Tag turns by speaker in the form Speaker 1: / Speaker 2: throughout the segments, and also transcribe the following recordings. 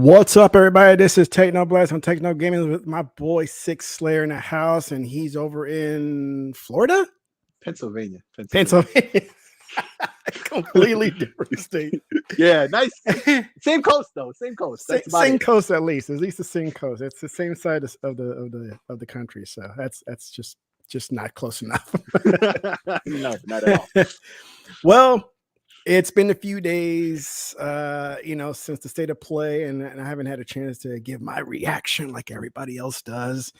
Speaker 1: What's up, everybody? This is TEKNOBLAST on Techno Gaming with my boy SIKSLAYER in the house, and he's over in Florida,
Speaker 2: Pennsylvania.
Speaker 1: Completely different state.
Speaker 2: Yeah, nice. Same coast though. Same coast.
Speaker 1: Same coast at least the same coast. It's the same side of the country. So that's just not close enough.
Speaker 2: No, not at all.
Speaker 1: Well, it's been a few days, since the state of play, and I haven't had a chance to give my reaction like everybody else does.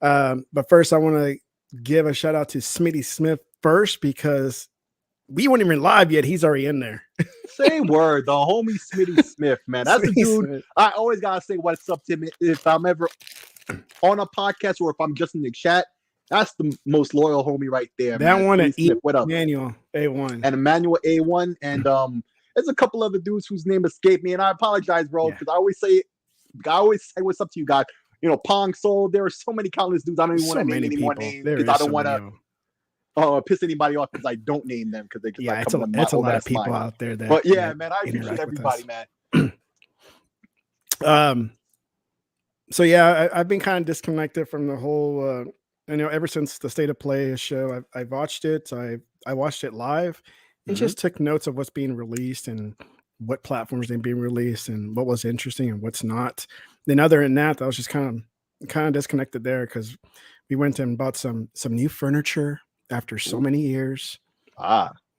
Speaker 1: But first, I want to give a shout out to Smitty Smith first, because we weren't even live yet. He's already in there.
Speaker 2: Same word, the homie Smitty Smith, man. That's a dude. Smith. I always gotta say what's up to him if I'm ever on a podcast or if I'm just in the chat. That's the most loyal homie right there.
Speaker 1: That
Speaker 2: man.
Speaker 1: one and
Speaker 2: Emmanuel
Speaker 1: A1.
Speaker 2: And Emmanuel A1. And there's a couple other dudes whose name escaped me. And I apologize, bro, because I always say what's up to you guys. You know, Pong Soul. There are so many countless dudes. I don't even want to name any more names because I don't want to piss anybody off because I don't name them because they just
Speaker 1: it's a lot of people out there that.
Speaker 2: But yeah, man, I appreciate everybody,
Speaker 1: man. So yeah, I've been kind of disconnected from the whole. Ever since the State of Play show, I've watched it. I watched it live and just took notes of what's being released and what platforms they're being released and what was interesting and what's not. Then other than that, I was just kind of disconnected there because we went and bought some new furniture after so many years.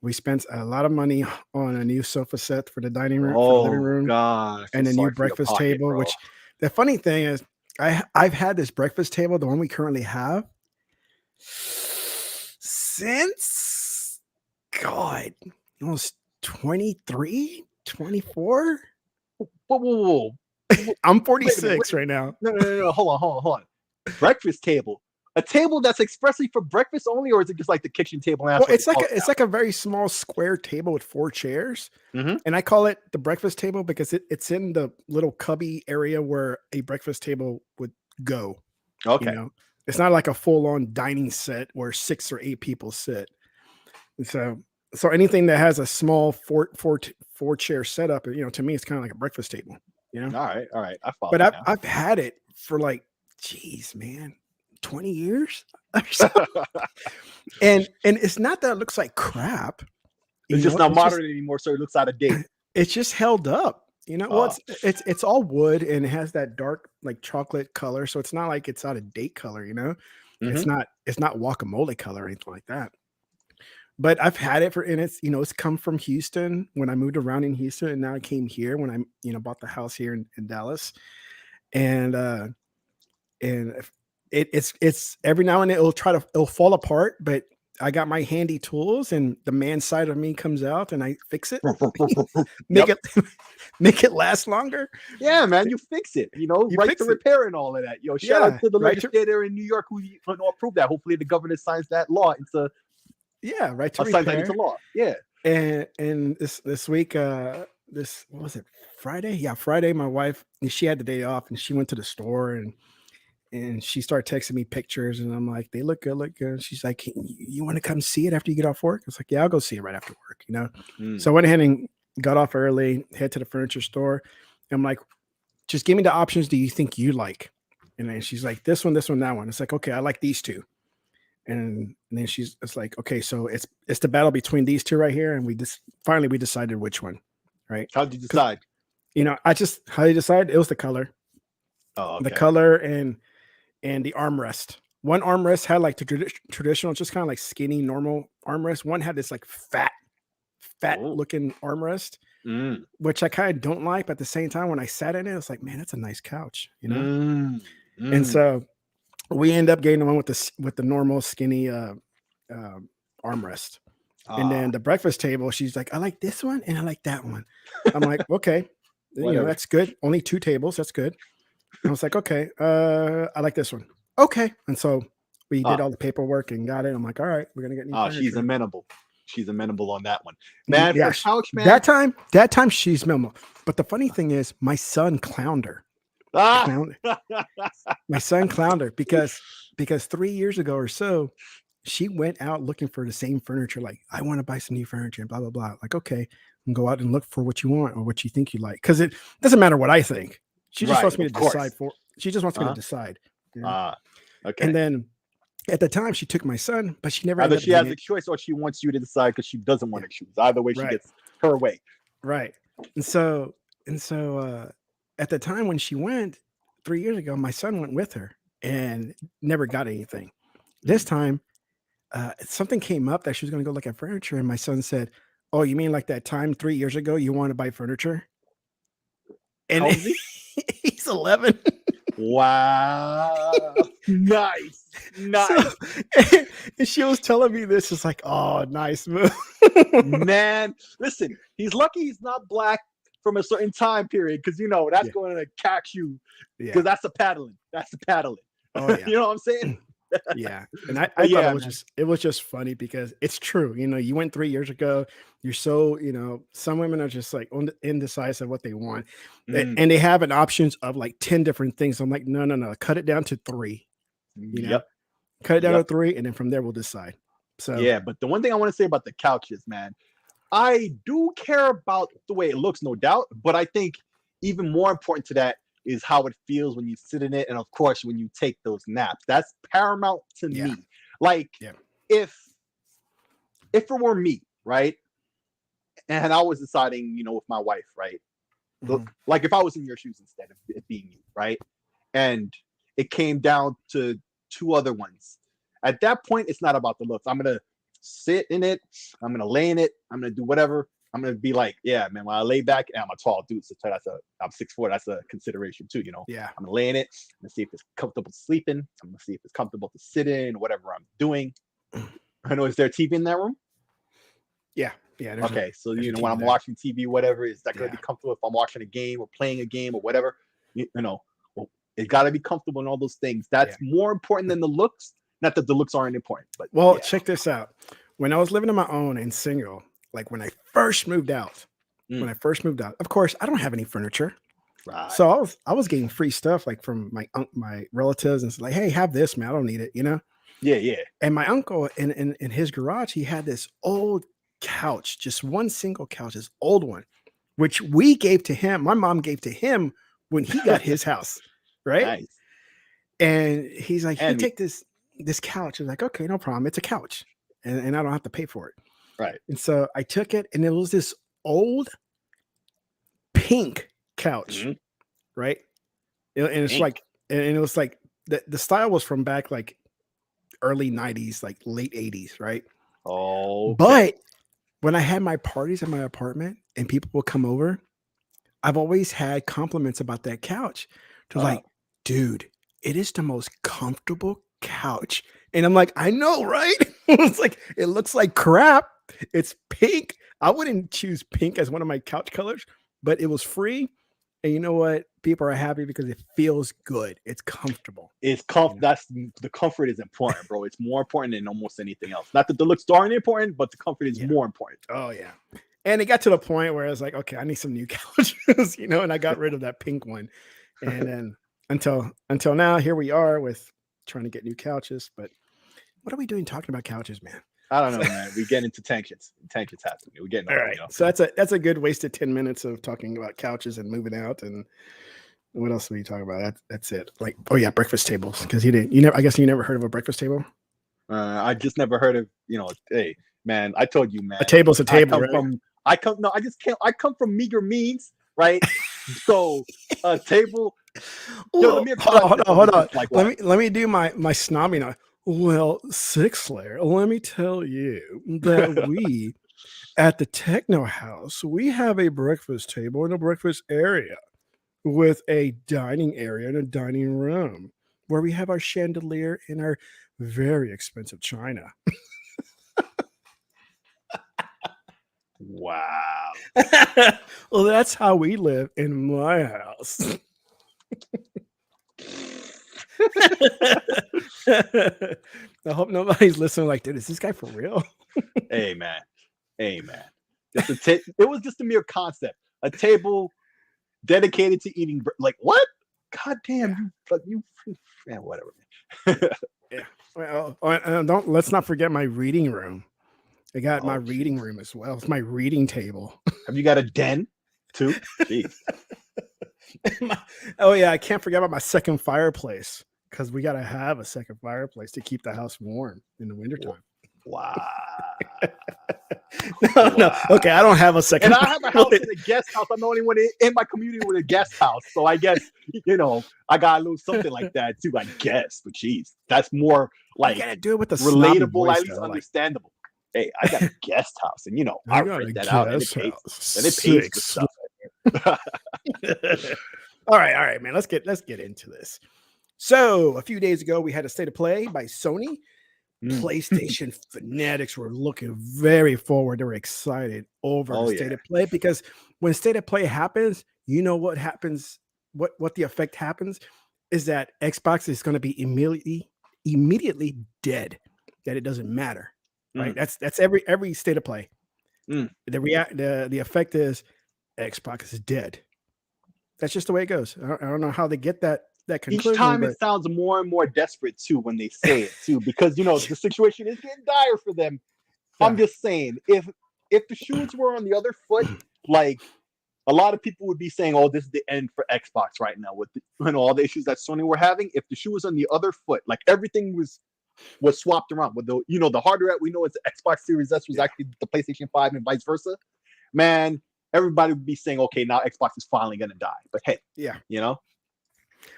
Speaker 1: We spent a lot of money on a new sofa set for the dining room, for the living room, and a new breakfast table. Bro. Which the funny thing is, I've had this breakfast table, the one we currently have, since almost 23, 24.
Speaker 2: Whoa.
Speaker 1: I'm 46 right now.
Speaker 2: No. Hold on. Breakfast table. A table that's expressly for breakfast only, or is it just like the kitchen table?
Speaker 1: Well, it's like a very small square table with 4 chairs, and I call it the breakfast table because it's in the little cubby area where a breakfast table would go.
Speaker 2: Okay,
Speaker 1: it's not like a full-on dining set where 6 or 8 people sit. So anything that has a small four chair setup, to me, it's kind of like a breakfast table.
Speaker 2: All right, I follow.
Speaker 1: But I've had it for like, geez, man. 20 years and it's not that it looks like crap.
Speaker 2: It's just not modern anymore, so it looks out of date.
Speaker 1: It's just held up, well, it's all wood and it has that dark like chocolate color, so it's not like it's out of date color. It's not guacamole color or anything like that. But I've had it and it's come from Houston when I moved around in Houston, and now I came here when I bought the house here in Dallas, and it's every now and then it'll fall apart, but I got my handy tools and the man side of me comes out and I fix it, make it last longer.
Speaker 2: Yeah, man, you fix it, right to repair and all of that. Shout out to the legislator in New York who approved that. Hopefully the governor signs that law into
Speaker 1: right to repair.
Speaker 2: That into law. Yeah.
Speaker 1: And this week, what was it, Friday? Yeah, Friday, my wife, she had the day off and she went to the store and she started texting me pictures, and I'm like, they look good. She's like, you want to come see it after you get off work? I was like, yeah, I'll go see it right after work, So I went ahead and got off early, head to the furniture store. I'm like, just give me the options do you think you like? And then she's like, this one, that one. It's like, okay, I like these two. And then it's like, okay, so it's the battle between these two right here. And we decided which one, right?
Speaker 2: How'd you decide?
Speaker 1: How you decide? It was the color.
Speaker 2: Oh, okay.
Speaker 1: The color and the armrest. One armrest had like the traditional, just kind of like skinny, normal armrest. One had this like fat looking armrest, which I kind of don't like. But at the same time, when I sat in it, it's like, man, that's a nice couch, And so we end up getting the one with the normal skinny armrest. And then the breakfast table, she's like, I like this one and I like that one. I'm like, okay, that's good. Only 2 tables, that's good. I was like, okay, I like this one. Okay. And so we did all the paperwork and got it. I'm like, all right, we're gonna get new furniture.
Speaker 2: She's amenable. She's amenable on that one. Man,
Speaker 1: yeah,
Speaker 2: for couch, man.
Speaker 1: That time she's amenable. But the funny thing is, my son clowned her. My son clowned her because 3 years ago or so, she went out looking for the same furniture. Like, I want to buy some new furniture and blah, blah, blah. Like, okay, and go out and look for what you want or what you think you like. Because it doesn't matter what I think. She just wants me to
Speaker 2: Of course.
Speaker 1: decide for. She just wants me to decide.
Speaker 2: Okay.
Speaker 1: And then at the time, she took my son, but she never.
Speaker 2: Either she has a choice or she wants you to decide because she doesn't want to choose. Either way, she gets her way.
Speaker 1: Right. And so at the time when she went 3 years ago, my son went with her and never got anything. This time, something came up that she was going to go look at furniture, and my son said, "Oh, you mean like that time 3 years ago you wanted to buy furniture?" And
Speaker 2: How old is he?
Speaker 1: he's 11.
Speaker 2: Wow. Nice.
Speaker 1: So, and she was telling me this. It's like, oh, nice move.
Speaker 2: Man, listen, he's lucky he's not black from a certain time period because that's going to catch you because that's a paddling. That's a paddling.
Speaker 1: Oh yeah.
Speaker 2: You know what I'm saying?
Speaker 1: Yeah. And I thought it was just funny because it's true. You went 3 years ago. You're so, some women are just like indecisive what they want. And they have an options of like 10 different things. I'm like, no. Cut it down to 3. Cut it down to 3, and then from there we'll decide. So
Speaker 2: yeah, but the one thing I want to say about the couches, man, I do care about the way it looks, no doubt. But I think even more important to that is how it feels when you sit in it, and of course when you take those naps. That's paramount to me. Like if it were me, right, and I was deciding, with my wife, right, like if I was in your shoes instead of it being you, right, and it came down to 2 other ones. At that point, it's not about the looks. I'm gonna sit in it. I'm gonna lay in it. I'm gonna do whatever. I'm gonna be like, yeah, man. When I lay back, and I'm a tall dude, so I'm 6'4". That's a consideration too,
Speaker 1: Yeah.
Speaker 2: I'm gonna lay in it. I'm gonna see if it's comfortable sleeping. I'm gonna see if it's comfortable to sit in, whatever I'm doing. I know, is there a TV in that room?
Speaker 1: Yeah.
Speaker 2: Okay, so when I'm watching TV, whatever, is that gonna be comfortable? If I'm watching a game or playing a game or whatever, it got to be comfortable and all those things. That's more important than the looks. Not that the looks aren't important, but
Speaker 1: check this out. When I was living on my own and single, like when I first moved out, of course, I don't have any furniture.
Speaker 2: Right.
Speaker 1: So I was getting free stuff like from my relatives, and it's like, hey, have this, man. I don't need it,
Speaker 2: Yeah.
Speaker 1: And my uncle in his garage, he had this old couch, just one single couch, this old one, which we gave to him. My mom gave to him when he got his house. Right.
Speaker 2: Nice.
Speaker 1: And he's like, "You take this couch." I was like, "Okay, no problem. It's a couch, and I don't have to pay for it."
Speaker 2: Right.
Speaker 1: And so I took it, and it was this old pink couch, right? And it's pink. And it was like the style was from back like early 90s, like late 80s, right?
Speaker 2: Oh.
Speaker 1: But when I had my parties in my apartment and people would come over, I've always had compliments about that couch. To like, dude, it is the most comfortable couch. And I'm like, I know, right? It's like, it looks like crap. It's pink. I wouldn't choose pink as one of my couch colors, but it was free. And you know what? People are happy because it feels good. It's comfortable.
Speaker 2: It's That's the comfort is important, bro. It's more important than almost anything else. Not that the looks aren't important, but the comfort is more important.
Speaker 1: Oh yeah. And it got to the point where I was like, okay, I need some new couches, and I got rid of that pink one. And then until now, here we are with trying to get new couches. But what are we doing talking about couches, man?
Speaker 2: I don't know, man. We get into tangents. Tangents happen. We're getting
Speaker 1: all right. So that's a good wasted 10 minutes of talking about couches and moving out. And what else are we talking about? That's it. Like, oh yeah, breakfast tables. Because I guess you never heard of a breakfast table.
Speaker 2: I just never heard of. Hey, man, I told you, man.
Speaker 1: A table's a table.
Speaker 2: I come from meager means, right? So a table.
Speaker 1: Hold on. Like, let me do my snobby now. Well, SIKSLAYER, let me tell you that we at the Techno House, we have a breakfast table and a breakfast area with a dining area and a dining room where we have our chandelier and our very expensive china.
Speaker 2: Wow.
Speaker 1: Well, that's how we live in my house. I hope nobody's listening like, dude, is this guy for real?
Speaker 2: Hey man. It was just a mere concept. A table dedicated to eating. Like what? God damn, you man, whatever.
Speaker 1: Yeah. Well, let's not forget my reading room. I got my reading room as well. It's my reading table.
Speaker 2: Have you got a den too? Jeez.
Speaker 1: Oh yeah, I can't forget about my second fireplace because we gotta have a second fireplace to keep the house warm in the wintertime.
Speaker 2: Wow.
Speaker 1: No. Okay, I don't have a second.
Speaker 2: And I have a house
Speaker 1: fireplace.
Speaker 2: in a guest house. I'm the only one in my community with a guest house. So I guess, I got a little something like that too, I guess. But geez, that's more like
Speaker 1: You gotta do it with the snobby
Speaker 2: relatable,
Speaker 1: voice,
Speaker 2: at least
Speaker 1: though, like,
Speaker 2: understandable. Hey, I got a guest house, and
Speaker 1: I
Speaker 2: I
Speaker 1: got a
Speaker 2: rent that out, and
Speaker 1: guest house.
Speaker 2: it pays for stuff.
Speaker 1: All right, man. Let's get into this. So a few days ago, we had a state of play by Sony. PlayStation fanatics were looking very forward. They were excited over the state of play because when state of play happens, you know what happens. What the effect happens is that Xbox is going to be immediately dead. That it doesn't matter, right? That's every state of play. The effect is Xbox is dead. That's just the way it goes. I don't know how they get that conclusion.
Speaker 2: Each time it sounds more and more desperate too when they say it too, because the situation is getting dire for them. Yeah. I'm just saying, if the shoes were on the other foot, like a lot of people would be saying, "Oh, this is the end for Xbox right now," with all the issues that Sony were having. If the shoe was on the other foot, like everything was swapped around with the hardware that we know is the Xbox Series S was actually the PlayStation 5 and vice versa, man, everybody would be saying, okay, now Xbox is finally gonna die. But hey,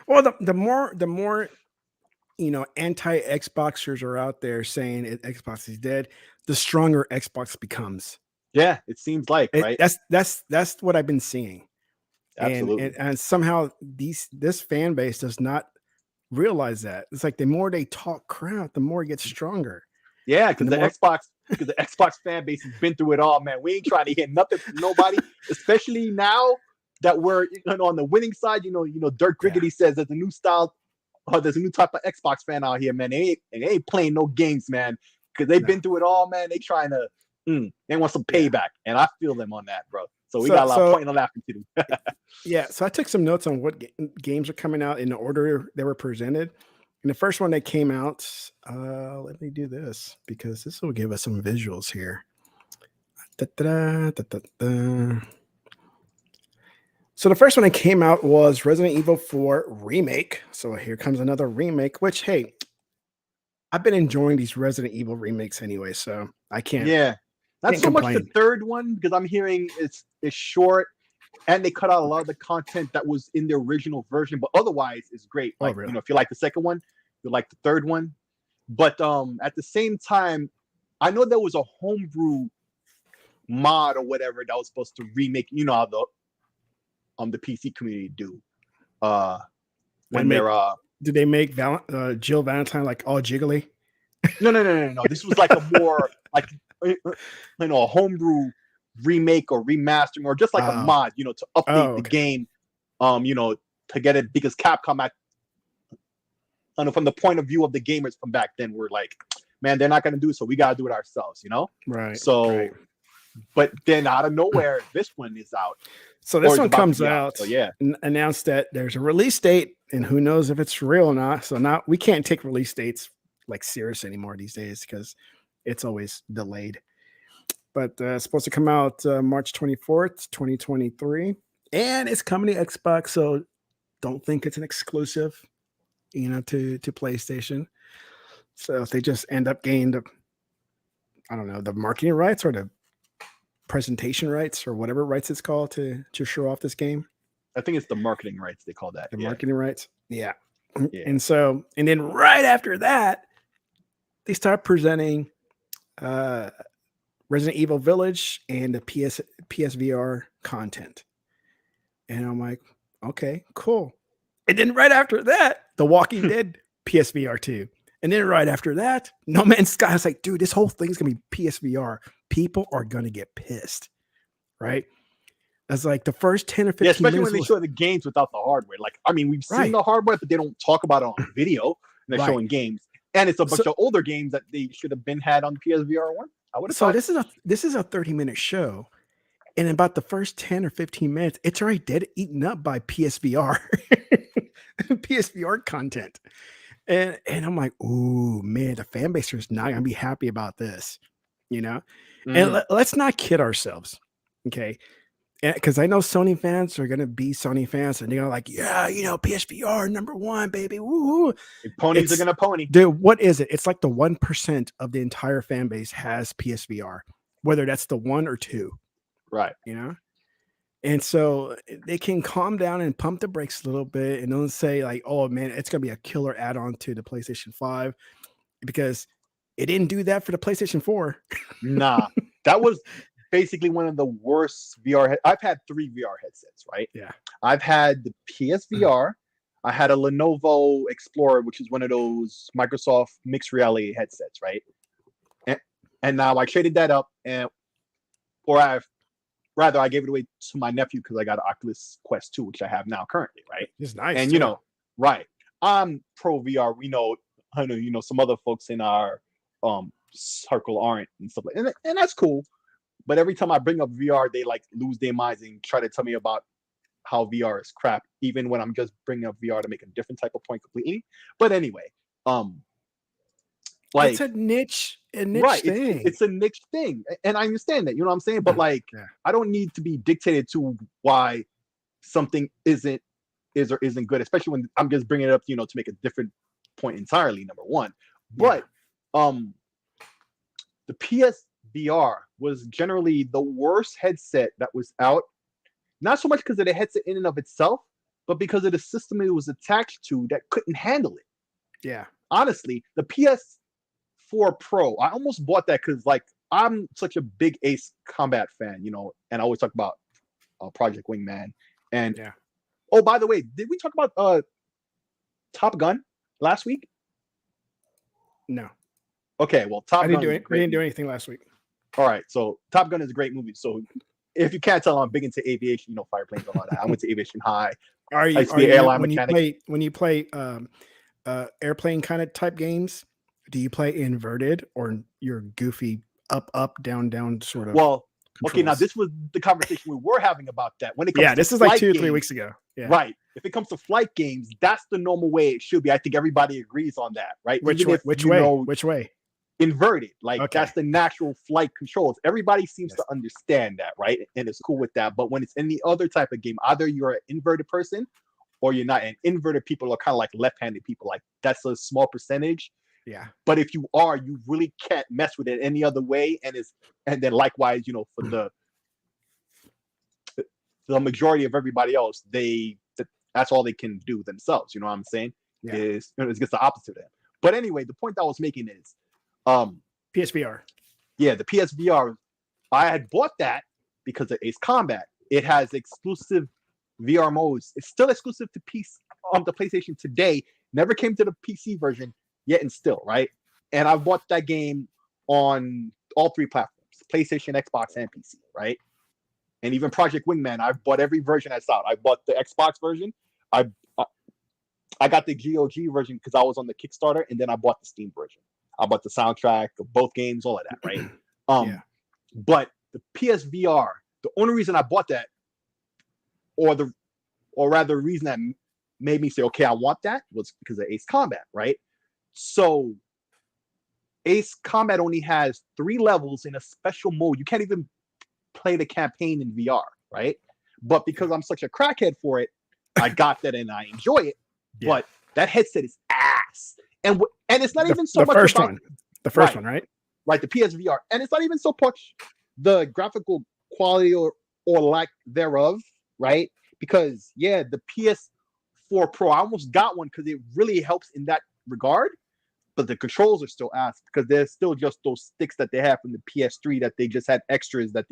Speaker 1: well, the more anti-Xboxers are out there saying Xbox is dead, the stronger Xbox becomes.
Speaker 2: Yeah, it seems like, right?
Speaker 1: That's what I've been seeing.
Speaker 2: Absolutely.
Speaker 1: And somehow this fan base does not realize that. It's like the more they talk crap, the more it gets stronger.
Speaker 2: Yeah, because the Xbox fan base has been through it all, man. We ain't trying to hear nothing from nobody, especially now that we're on the winning side. Dirk Griggity says there's a new style, there's a new type of Xbox fan out here, man. They ain't playing no games, man, because they've been through it all, man. They trying to they want some payback, and I feel them on that, bro. So we got a lot of pointing and laughing to them.
Speaker 1: Yeah, so I took some notes on what games are coming out in the order they were presented. And the first one that came out, let me do this because this will give us some visuals here. So the first one that came out was Resident Evil 4 Remake. So here comes another remake, which, hey, I've been enjoying these Resident Evil remakes anyway, so I can't.
Speaker 2: Yeah, not so much the third one, because I'm hearing it's short and they cut out a lot of the content that was in the original version, but otherwise it's great. Like,
Speaker 1: really?
Speaker 2: If you like the second one, you like the third one. But at the same time, I know there was a homebrew mod or whatever that was supposed to remake, how the PC community do.
Speaker 1: Did they make Jill Valentine like all jiggly?
Speaker 2: No. This was like a more like a homebrew remake or remastering, or just like a mod, to update the game, to get it, because Capcom from the point of view of the gamers from back then, we're like, man, they're not going to do it, so we got to do it ourselves,
Speaker 1: Right.
Speaker 2: So, but then out of nowhere, this one is out.
Speaker 1: So this one comes out, announced that there's a release date, and who knows if it's real or not. So now we can't take release dates like serious anymore these days because it's always delayed. But it's supposed to come out March 24th, 2023, and it's coming to Xbox. So don't think it's an exclusive, to PlayStation. So if they just end up getting the marketing rights or the presentation rights or whatever rights it's called to show off this game.
Speaker 2: I think it's the marketing rights they call that.
Speaker 1: The marketing rights. Yeah. And then right after that, they start presenting Resident Evil Village and the PSVR content. And I'm like, okay, cool. And then right after that, The Walking Dead PSVR 2. And then right after that, No Man's Sky. I was like, dude, this whole thing's going to be PSVR. People are going to get pissed, right? That's like the first 10 or 15
Speaker 2: especially
Speaker 1: minutes.
Speaker 2: When they show the games without the hardware. Like, I mean, we've seen the hardware, but they don't talk about it on video. And they're showing games. And it's a bunch of older games that they should have had on the PSVR 1. I would have thought.
Speaker 1: This is a 30-minute show. And in about the first 10 or 15 minutes, it's already eaten up by PSVR. PSVR content. And I'm like, ooh, man, the fan base is not going to be happy about this, And let's not kid ourselves, okay? because I know Sony fans are gonna be Sony fans, and they're gonna like, yeah, PSVR #1, baby, woo.
Speaker 2: Ponies are
Speaker 1: It's
Speaker 2: gonna pony.
Speaker 1: dude, what is it? It's like the 1% of the entire fan base has PSVR, whether that's the 1 or 2,
Speaker 2: Right.
Speaker 1: And so they can calm down and pump the brakes a little bit, and don't say like, oh man, it's gonna be a killer add-on to the PlayStation 5, because it didn't do that for the PlayStation 4.
Speaker 2: Nah, that was basically one of the worst VR. I've had 3 VR headsets, right?
Speaker 1: Yeah.
Speaker 2: I've had the PSVR. I had a Lenovo Explorer, which is one of those Microsoft mixed reality headsets, right? And now I traded that up, I gave it away to my nephew because I got an Oculus Quest 2, which I have now currently, right?
Speaker 1: It's nice.
Speaker 2: And right. I'm pro VR. I know, some other folks in our circle aren't and stuff like, and that's cool. But every time I bring up VR, they like lose their minds and try to tell me about how VR is crap, even when I'm just bringing up VR to make a different type of point completely. But anyway, like
Speaker 1: it's a niche
Speaker 2: right,
Speaker 1: thing.
Speaker 2: it's a niche thing, and I understand that, you know what I'm saying. But like, I don't need to be dictated to why something is or isn't good, especially when I'm just bringing it up, to make a different point entirely. Number one, but the PSVR was generally the worst headset that was out. Not so much because of the headset in and of itself, but because of the system it was attached to that couldn't handle it.
Speaker 1: Yeah.
Speaker 2: Honestly, the PS4 Pro, I almost bought that because like I'm such a big Ace Combat fan, and I always talk about Project Wingman. And oh, by the way, did we talk about Top Gun last week?
Speaker 1: No.
Speaker 2: Okay, well, Top Gun.
Speaker 1: We didn't do anything last week.
Speaker 2: All right, so Top Gun is a great movie. So if you can't tell, I'm big into aviation, fire planes and all that. I went to aviation high.
Speaker 1: Are you
Speaker 2: airline
Speaker 1: when
Speaker 2: mechanic.
Speaker 1: when you play airplane kind of type games? Do you play inverted or your goofy up down sort of?
Speaker 2: Well,
Speaker 1: controls?
Speaker 2: Okay, now this was the conversation we were having about that. When it comes to
Speaker 1: this is like 2 or 3 weeks ago. Yeah.
Speaker 2: Right. If it comes to flight games, that's the normal way it should be. I think everybody agrees on that, right?
Speaker 1: Which way?
Speaker 2: Inverted. Like that's the natural flight controls. Everybody seems to understand that, right? And it's cool with that. But when it's any other type of game, either you're an inverted person or you're not. And inverted people are kind of like left-handed people. Like that's a small percentage.
Speaker 1: Yeah.
Speaker 2: But if you are, you really can't mess with it any other way. And then likewise, for the majority of everybody else, that's all they can do themselves. You know what I'm saying?
Speaker 1: Yeah.
Speaker 2: It's just the opposite of them. But anyway, the point I was making is
Speaker 1: PSVR.
Speaker 2: Yeah, the PSVR. I had bought that because of Ace Combat. It has exclusive VR modes. It's still exclusive to the PlayStation today. Never came to the PC version yet and still, right? And I bought that game on all 3 platforms: PlayStation, Xbox, and PC, right? And even Project Wingman, I've bought every version that's out. I bought the Xbox version. I got the GOG version because I was on the Kickstarter, and then I bought the Steam version. I bought the soundtrack of both games, all of that, right? But the PSVR, the only reason I bought that, or rather, the reason that made me say, okay, I want that, was because of Ace Combat, right? So Ace Combat only has 3 levels in a special mode. You can't even play the campaign in VR, right? But because I'm such a crackhead for it, I got that and I enjoy it. Yeah. But that headset is ass, and it's not even so much
Speaker 1: the first one, right?
Speaker 2: Right, the PSVR, and it's not even so much the graphical quality or lack thereof, right? Because the PS4 Pro, I almost got one because it really helps in that regard. But the controls are still ass because they're still just those sticks that they have from the PS3 that they just had extras that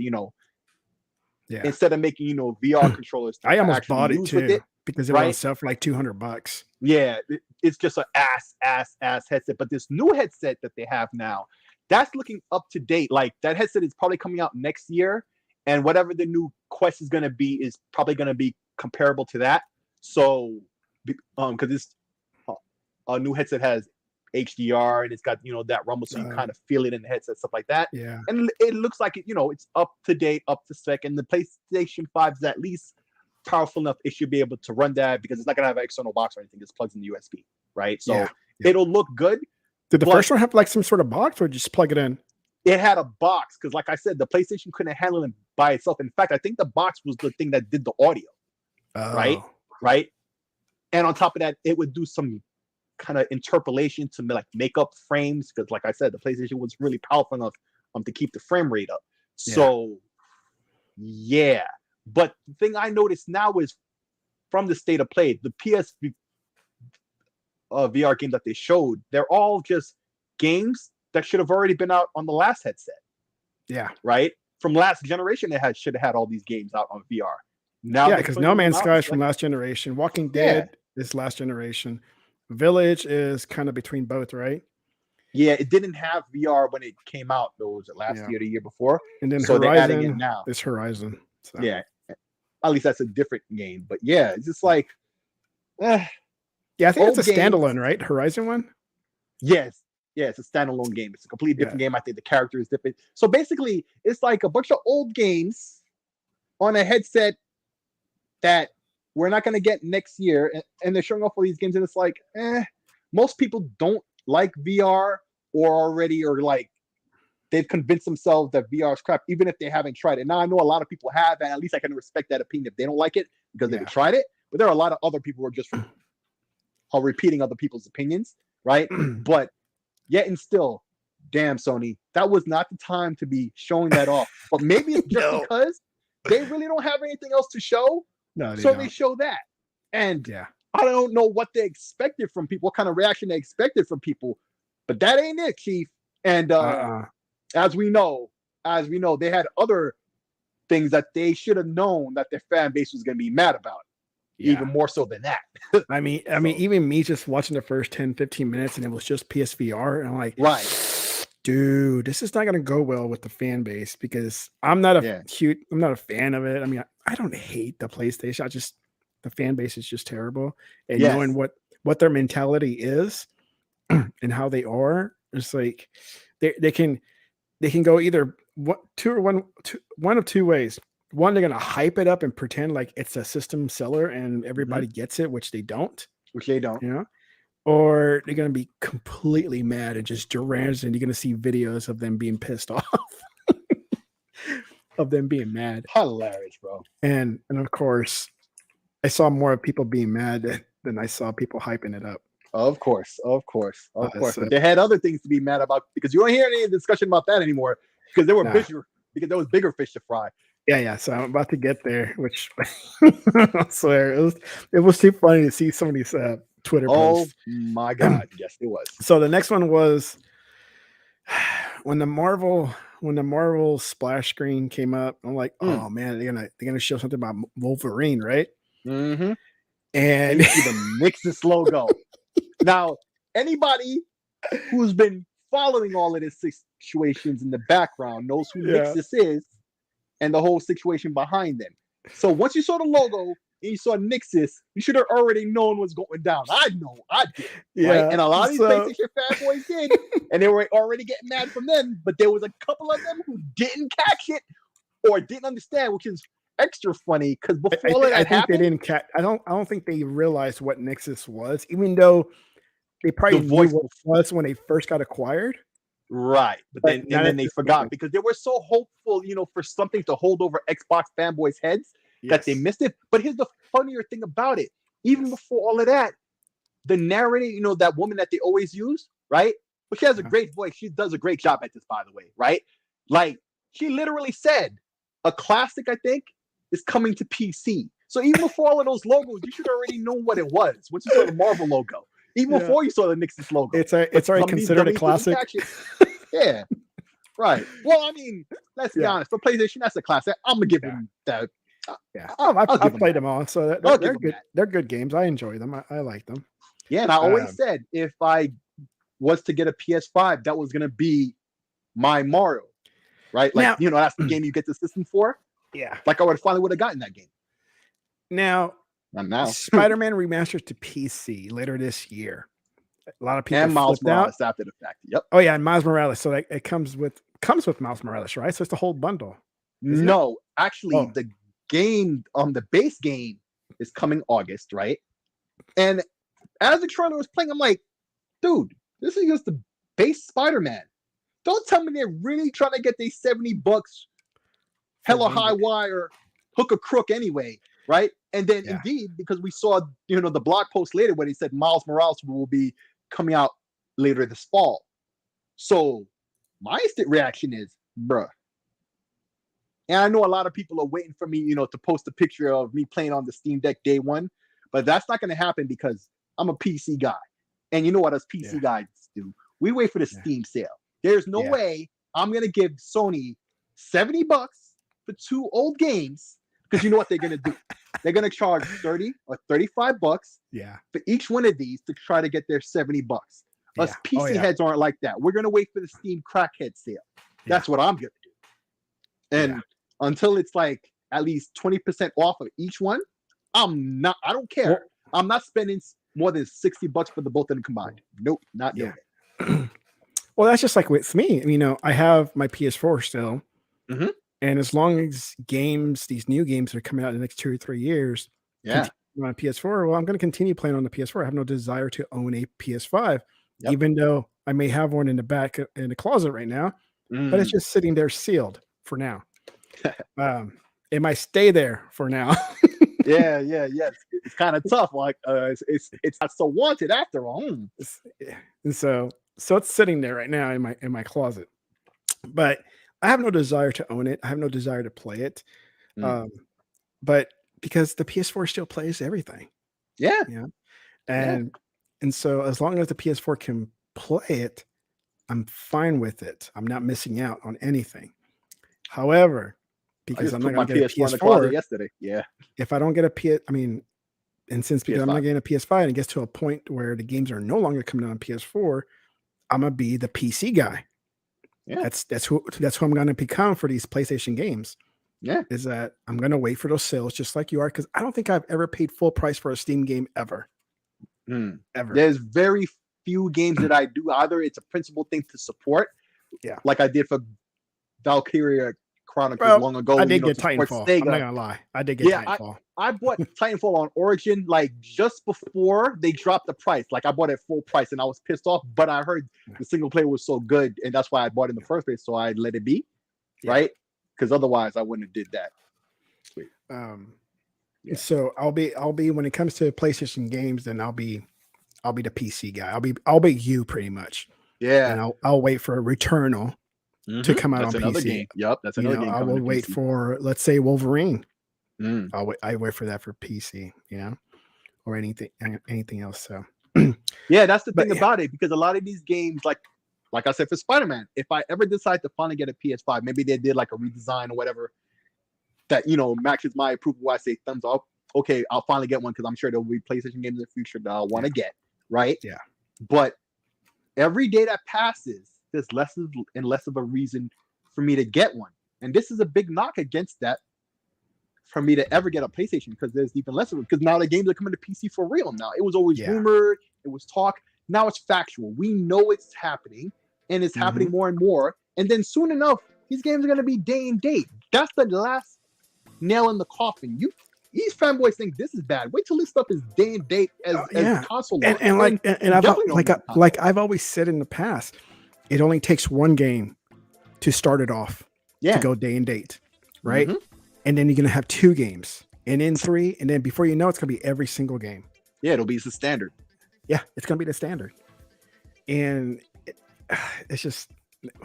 Speaker 2: instead of making VR controllers.
Speaker 1: I almost bought it too because it was sell for like $200.
Speaker 2: Yeah, it's just an ass headset. But this new headset that they have now, that's looking up to date. Like that headset is probably coming out next year, and whatever the new Quest is going to be is probably going to be comparable to that. So, because this a new headset has HDR and it's got that rumble, so you kind of feel it in the headset, stuff like that.
Speaker 1: Yeah,
Speaker 2: and it looks like it's up to date, up to spec, and the PlayStation 5 is at least powerful enough. It should be able to run that because it's not gonna have an external box or anything. It plugs in the USB, right? So it'll look good.
Speaker 1: Did the first one have like some sort of box, or just plug it in?
Speaker 2: It had a box because, like I said, the PlayStation couldn't handle it by itself. In fact, I think the box was the thing that did the audio, right?
Speaker 1: Oh.
Speaker 2: Right. And on top of that, it would do some kind of interpolation to like make up frames because, like I said, the PlayStation was really powerful enough to keep the frame rate up. So, yeah. But the thing I noticed now is from the state of play, the PS VR games that they showed, they're all just games that should have already been out on the last headset.
Speaker 1: Yeah.
Speaker 2: Right? From last generation, it should have had all these games out on VR. Now,
Speaker 1: yeah, because No Man's Sky is from last generation. Walking Dead is last generation. Village is kind of between both, right?
Speaker 2: Yeah, it didn't have VR when it came out. Though was it last year, the year before?
Speaker 1: And then
Speaker 2: so
Speaker 1: Horizon,
Speaker 2: they're adding it now.
Speaker 1: It's Horizon. So.
Speaker 2: Yeah, at least that's a different game. But yeah, it's just like,
Speaker 1: yeah, I think it's a standalone, right? Horizon one.
Speaker 2: Yes, yeah, it's a standalone game. It's a completely different game. I think the character is different. So basically, it's like a bunch of old games on a headset that we're not going to get next year, and they're showing off all these games, and it's like, most people don't like VR or like they've convinced themselves that VR is crap, even if they haven't tried it. Now I know a lot of people have, and at least I can respect that opinion if they don't like it because they've tried it. But there are a lot of other people who are just repeating other people's opinions, right? But yet and still, damn Sony, that was not the time to be showing that off. But maybe it's just because they really don't have anything else to show.
Speaker 1: No,
Speaker 2: they show that. And I don't know what they expected from people, what kind of reaction they expected from people, but that ain't it, Chief. And as we know, they had other things that they should have known that their fan base was going to be mad about. Even more so than that.
Speaker 1: I mean, even me just watching the first 10, 15 minutes and it was just PSVR, and I'm like, dude, this is not going to go well with the fan base because I'm not a fan of it. I mean, I don't hate the PlayStation. The fan base is just terrible. And knowing what their mentality is and how they are, it's like they can go either one of two ways. One, they're gonna hype it up and pretend like it's a system seller and everybody gets it, which they don't.
Speaker 2: You know?
Speaker 1: Or they're gonna be completely mad and just deranged, and you're gonna see videos of them being pissed off. Of them being mad.
Speaker 2: Hilarious, bro.
Speaker 1: And of course, I saw more people being mad than I saw people hyping it up.
Speaker 2: Of course. But they had other things to be mad about because you don't hear any discussion about that anymore because there was bigger fish to fry.
Speaker 1: Yeah. So I'm about to get there, which I swear it was too funny to see some of these Twitter posts.
Speaker 2: Oh my God. Yes, it was.
Speaker 1: So the next one was when the Marvel splash screen came up. I'm like, oh man, they're gonna show something about Wolverine, right?
Speaker 2: Mm-hmm.
Speaker 1: And
Speaker 2: the Nixus logo. Now, anybody who's been following all of these situations in the background knows who Nixus is and the whole situation behind them. So once you saw the logo and you saw Nixus, you should have already known what's going down. I know, I did. Right? And a lot of these PlayStation fanboys did, and they were already getting mad from them, but there was a couple of them who didn't catch it or didn't understand, which is extra funny because before that happened,
Speaker 1: they didn't catch. I don't think they realized what Nixus was, even though they probably knew what it was when they first got acquired.
Speaker 2: Right, but then they forgot because they were so hopeful, for something to hold over Xbox fanboys' heads that they missed it. But here's the funnier thing about it: even before all of that, the narrator, that woman that they always use, right? But she has a great voice. She does a great job at this, by the way, right? Like she literally said, "A classic, I think, is coming to PC." So even before all of those logos, you should already know what it was. Once you saw the Marvel logo. Even before you saw the Nixus logo.
Speaker 1: It's already considered a classic.
Speaker 2: Yeah. Right. Well, I mean, let's be honest. For PlayStation, that's a classic. I'm going to give them that.
Speaker 1: I've played them all. So they're good. They're good games. I enjoy them. I like them.
Speaker 2: Yeah, and I always said if I was to get a PS5, that was going to be my Mario. Right? Like, that's the game you get the system for.
Speaker 1: Yeah.
Speaker 2: Like I finally would have gotten that game.
Speaker 1: Now, Spider-Man remasters to PC later this year. A lot of people
Speaker 2: and Miles Morales after the fact. Yep.
Speaker 1: Oh yeah, and Miles Morales. So it comes with Miles Morales, right? So it's the whole bundle.
Speaker 2: No, actually, the game, the base game is coming August, right? And as the trailer was playing, I'm like, dude, this is just the base Spider-Man. Don't tell me they're really trying to get these $70 hella high wire, hook a crook anyway, right? And then indeed, because we saw, the blog post later where he said Miles Morales will be coming out later this fall. So my instant reaction is, bruh. And I know a lot of people are waiting for me, to post a picture of me playing on the Steam Deck day one, but that's not going to happen because I'm a PC guy. And you know what us PC guys do? We wait for the Steam sale. There's no way I'm going to give Sony $70 for 2 old games, because you know what they're going to do? They're going to charge $30 or $35 for each one of these to try to get their $70. Us PC heads aren't like that. We're going to wait for the Steam crackhead sale. That's what I'm going to do. And until it's like at least 20% off of each one, I don't care. Well, I'm not spending more than $60 for the both of them combined. Nope, not doing it.
Speaker 1: Well, that's just like with me. I have my PS4 still. Mm-hmm. And as long as these new games are coming out in the next 2 or 3 years, on a PS4, well, I'm going to continue playing on the PS4. I have no desire to own a PS5, even though I may have one in the back in the closet right now, but it's just sitting there sealed for now. It might stay there for now.
Speaker 2: Yeah. It's kind of tough. Like it's not so wanted after all.
Speaker 1: And so it's sitting there right now in my closet. But I have no desire to own it. I have no desire to play it. But because the PS4 still plays everything.
Speaker 2: Yeah.
Speaker 1: And so as long as the PS4 can play it, I'm fine with it. I'm not missing out on anything. However, because I'm not going to get a PS4
Speaker 2: yesterday. Yeah.
Speaker 1: If I don't get because I'm not getting a PS5 and it gets to a point where the games are no longer coming out on PS4, I'm going to be the PC guy. Yeah. That's who I'm going to become for these PlayStation games.
Speaker 2: Yeah.
Speaker 1: Is that I'm going to wait for those sales just like you are, because I don't think I've ever paid full price for a Steam game ever. Ever.
Speaker 2: There's very few games that I do. Either it's a principal thing to support, like I did for Valkyria Chronicles long ago.
Speaker 1: I did get Titanfall. I'm not gonna lie. I did get Titanfall.
Speaker 2: I bought Titanfall on Origin like just before they dropped the price. Like I bought it full price and I was pissed off, but I heard the single player was so good and that's why I bought it in the first place. So I let it be, right? Because otherwise I wouldn't have did that. Sweet.
Speaker 1: So I'll be when it comes to PlayStation games, then I'll be the PC guy. I'll be you pretty much.
Speaker 2: Yeah.
Speaker 1: And I'll wait for Returnal to come out on PC.
Speaker 2: Game. Yep, that's another game.
Speaker 1: I will wait for, let's say, Wolverine. I wait for that for PC, or anything else. So
Speaker 2: that's the thing about it, because a lot of these games, like I said for Spider-Man, if I ever decide to finally get a PS5, maybe they did like a redesign or whatever that matches my approval. I say thumbs up. Okay, I'll finally get one, because I'm sure there'll be PlayStation games in the future that I'll want to get. Right?
Speaker 1: Yeah.
Speaker 2: But every day that passes, there's less and less of a reason for me to get one. And this is a big knock against that, for me to ever get a PlayStation, because there's even less of it. Because now the games are coming to PC for real now. It was always rumored, it was talk. Now it's factual. We know it's happening, and it's happening more and more. And then soon enough, these games are going to be day and date. That's the last nail in the coffin. These fanboys think this is bad. Wait till this stuff is day and date as console launch.
Speaker 1: And I've always said in the past, it only takes one game to start it off to go day and date, right? And then you're gonna have 2 games, and then 3, and then before you know, it's gonna be every single game.
Speaker 2: Yeah, it'll be the standard.
Speaker 1: Yeah, it's gonna be the standard. And it's just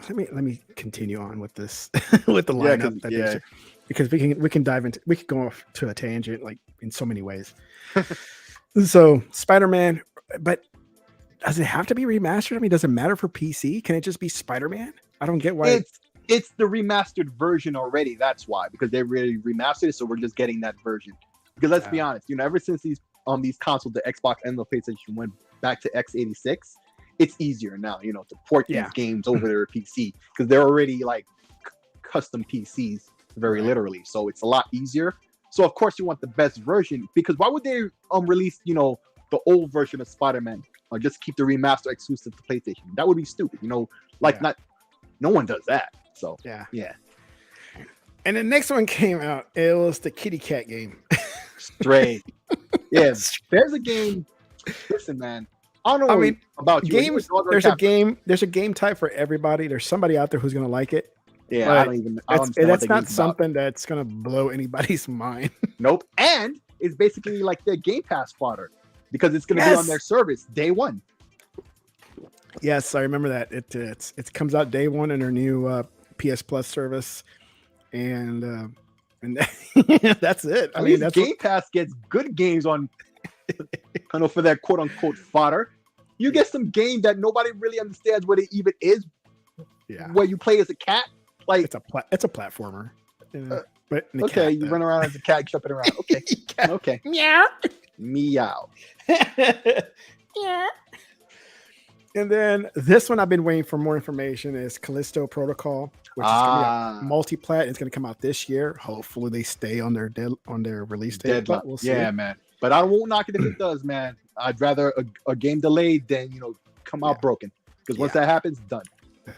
Speaker 1: let me continue on with this with the lineup. Because we can dive into, we could go off to a tangent like in so many ways. So Spider-Man, but does it have to be remastered? I mean, does it matter for PC? Can it just be Spider-Man? I don't get why.
Speaker 2: It's the remastered version already. That's why, because they really remastered it, so we're just getting that version. Because let's be honest, ever since these consoles, the Xbox and the PlayStation went back to x86, it's easier now, to port these games over their PC, because they're already like custom PCs. Very literally, so it's a lot easier. So of course you want the best version, because why would they release the old version of Spider-Man or just keep the remaster exclusive to PlayStation? That would be stupid. No one does that. So yeah.
Speaker 1: And the next one came out. It was the kitty cat game.
Speaker 2: Stray. There's a game. Listen, man. I don't know about you.
Speaker 1: Games. There's a game type for everybody. There's somebody out there who's gonna like it.
Speaker 2: Yeah, I don't understand what
Speaker 1: that's
Speaker 2: the
Speaker 1: not
Speaker 2: game's about.
Speaker 1: something that's gonna blow anybody's mind.
Speaker 2: Nope. And it's basically like their Game Pass fodder because it's gonna be on their service day one.
Speaker 1: Yes, I remember that. It comes out day one in their new PS Plus service, and that's it.
Speaker 2: At least Game Pass gets good games on, for that quote unquote fodder. You get some game that nobody really understands what it even is.
Speaker 1: Yeah,
Speaker 2: where you play as a cat, like
Speaker 1: it's a platformer. But
Speaker 2: okay, you run around as a cat, jumping around. Okay, okay,
Speaker 1: meow,
Speaker 2: meow,
Speaker 1: yeah. And then this one I've been waiting for more information is Callisto Protocol, which is going to be a multi-plat. It's going to come out this year. Hopefully they stay on their release date. But we'll see.
Speaker 2: Yeah, man. But I won't knock it if it does, man. I'd rather a game delayed than come out broken. Because once that happens, done.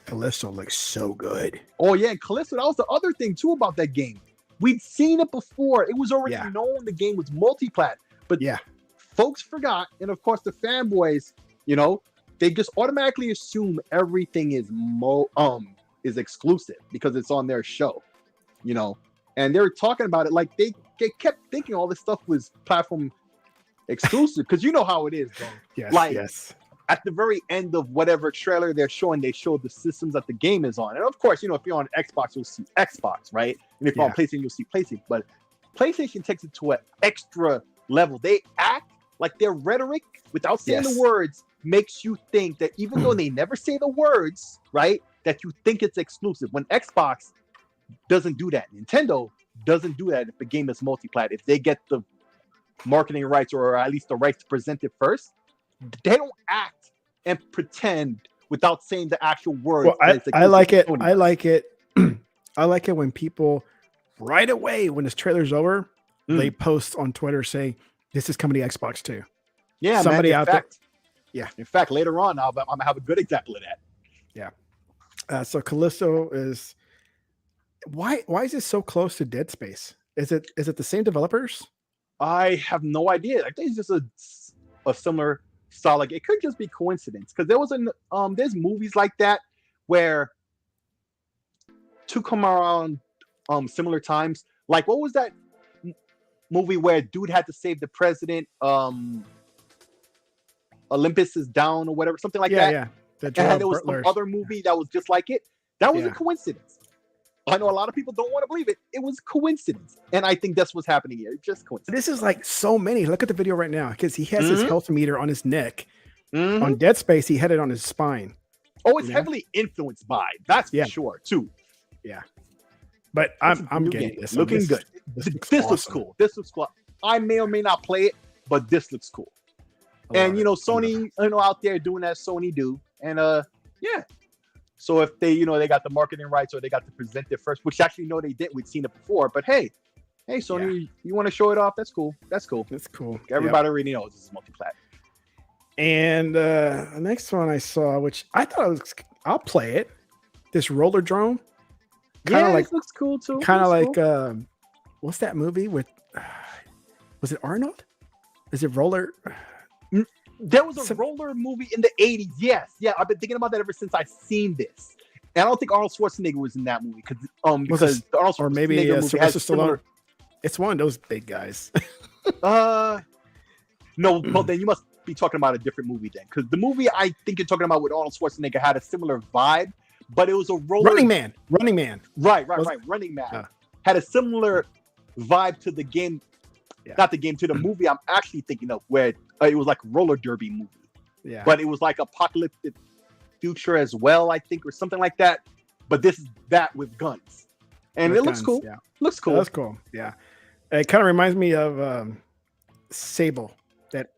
Speaker 1: Callisto looks so good.
Speaker 2: Oh yeah, and Callisto. That was the other thing too about that game. We'd seen it before. It was already known the game was multi-plat. But folks forgot, and of course the fanboys, they just automatically assume everything is exclusive because it's on their show, and they're talking about it like they kept thinking all this stuff was platform exclusive because you know how it is, bro.
Speaker 1: Yes.
Speaker 2: At the very end of whatever trailer they're showing, they show the systems that the game is on, and of course, if you're on Xbox, you'll see Xbox, right? And if you're on PlayStation, you'll see PlayStation. But PlayStation takes it to an extra level. They act like their rhetoric without saying the words makes you think that even though they never say the words, right, that you think it's exclusive. When Xbox doesn't do that, Nintendo doesn't do that if the game is multi-plat. If they get the marketing rights or at least the rights to present it first, they don't act and pretend without saying the actual words.
Speaker 1: Well, I like it. I like it. I like it when people right away when this trailer's over, they post on Twitter saying this is coming to Xbox too.
Speaker 2: Yeah,
Speaker 1: somebody
Speaker 2: man,
Speaker 1: out there. Yeah.
Speaker 2: In fact, later on, I'm gonna have a good example of that.
Speaker 1: Yeah. So Callisto is why is this so close to Dead Space? Is it the same developers?
Speaker 2: I have no idea. I think it's just a similar style. Like it could just be coincidence because there was there's movies like that where two come around similar times. Like what was that movie where dude had to save the president? Olympus is Down or whatever, something like that.
Speaker 1: Yeah.
Speaker 2: And there was some other movie that was just like it. That was a coincidence. I know a lot of people don't want to believe it. It was coincidence. And I think that's what's happening here. It's just coincidence.
Speaker 1: This is like so many. Look at the video right now because he has his health meter on his neck. On Dead Space, he had it on his spine.
Speaker 2: Oh, it's heavily influenced by. That's for sure, too.
Speaker 1: Yeah. But I'm getting this.
Speaker 2: Looking good. This looks cool. This looks cool. I may or may not play it, but this looks cool. And Sony, out there doing that Sony do. And so if they, they got the marketing rights or they got to present it first, which actually they did. We'd seen it before. But hey, Sony, you want to show it off? That's cool. That's cool. Everybody already knows this is multi-plat.
Speaker 1: And the next one I saw, which I thought I'll play it. This roller drone.
Speaker 2: It looks cool too.
Speaker 1: Kind of like what's that movie with? Was it Arnold? Is it Roller?
Speaker 2: There was a roller movie in the 80s. Yes. Yeah. I've been thinking about that ever since I've seen this. And I don't think Arnold Schwarzenegger was in that movie because Arnold Schwarzenegger
Speaker 1: or maybe
Speaker 2: movie has
Speaker 1: similar. It's one of those big guys.
Speaker 2: No, well then you must be talking about a different movie then, because the movie I think you're talking about with Arnold Schwarzenegger had a similar vibe, but it was a roller.
Speaker 1: Running Man.
Speaker 2: Right. Running Man had a similar vibe to the game. Yeah. Not the game, to the movie I'm actually thinking of, where it was like a roller derby movie. Yeah. But it was like apocalyptic future as well, I think, or something like that. But this is that with guns. And it looks cool. Yeah. Looks cool.
Speaker 1: That's cool. Yeah. It kind of reminds me of Sable, that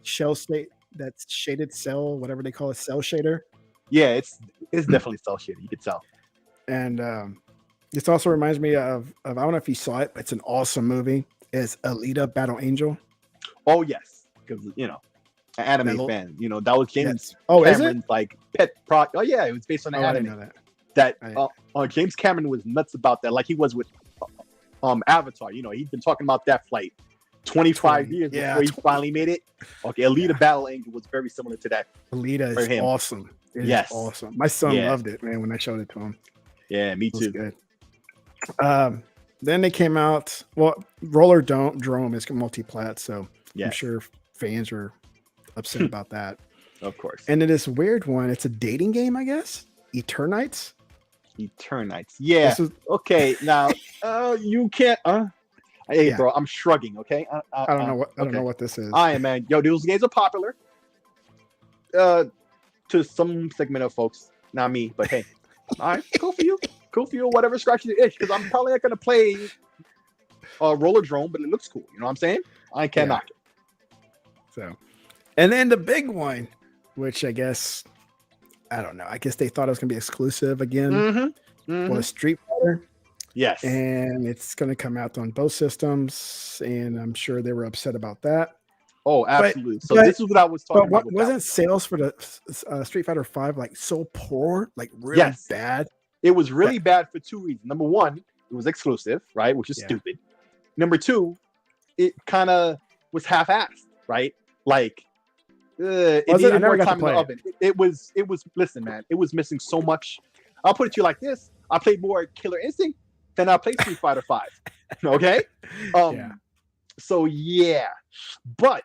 Speaker 1: shell state, that shaded cell, whatever they call it, cell shader.
Speaker 2: Yeah, it's definitely cell shaded. You can tell.
Speaker 1: And this also reminds me of I don't know if you saw it, but it's an awesome movie. Is Elita Battle Angel?
Speaker 2: Oh yes, because an anime fan. That was James.
Speaker 1: Yes. Oh,
Speaker 2: Cameron's
Speaker 1: is it?
Speaker 2: Like pet project. Oh yeah, it was based on an anime.
Speaker 1: I didn't know that.
Speaker 2: James Cameron was nuts about that, like he was with Avatar. He'd been talking about that for like 25 years before he finally made it. Okay, Elita Battle Angel was very similar to that.
Speaker 1: Elita is awesome. It is awesome. My son loved it, man, when I showed it to him.
Speaker 2: Yeah, me
Speaker 1: It was
Speaker 2: too.
Speaker 1: good. Then they came out. Well, Roller Drome is multi-plat, so I'm sure fans are upset about that.
Speaker 2: Of course.
Speaker 1: And then this weird one. It's a dating game, I guess. Eternites.
Speaker 2: Yeah.
Speaker 1: Is,
Speaker 2: okay. Now, you can't. Hey,
Speaker 1: yeah.
Speaker 2: bro, I'm shrugging. Okay.
Speaker 1: I don't know what. I don't know what this is.
Speaker 2: I am, man. Yo, those games are popular. To some segment of folks, not me, but hey, all right, cool for you. Whatever scratches your itch, because I'm probably not gonna play Roller Drone, but it looks cool. You know what I'm saying? I can't knock it.
Speaker 1: So, and then the big one, which I guess I don't know. I guess they thought it was gonna be exclusive again. Was Street Fighter.
Speaker 2: Yes.
Speaker 1: And it's gonna come out on both systems, and I'm sure they were upset about that.
Speaker 2: Oh, absolutely. This is what I was talking about.
Speaker 1: Wasn't sales for the Street Fighter 5 like so poor, like really bad?
Speaker 2: It was really bad for two reasons. Number one, it was exclusive, right? Which is stupid. Number two, it kind of was half-assed, right? Like, it needed more time in the oven. It was. Listen, man, it was missing so much. I'll put it to you like this: I played more Killer Instinct than I played Street Fighter 5. Okay. So yeah, but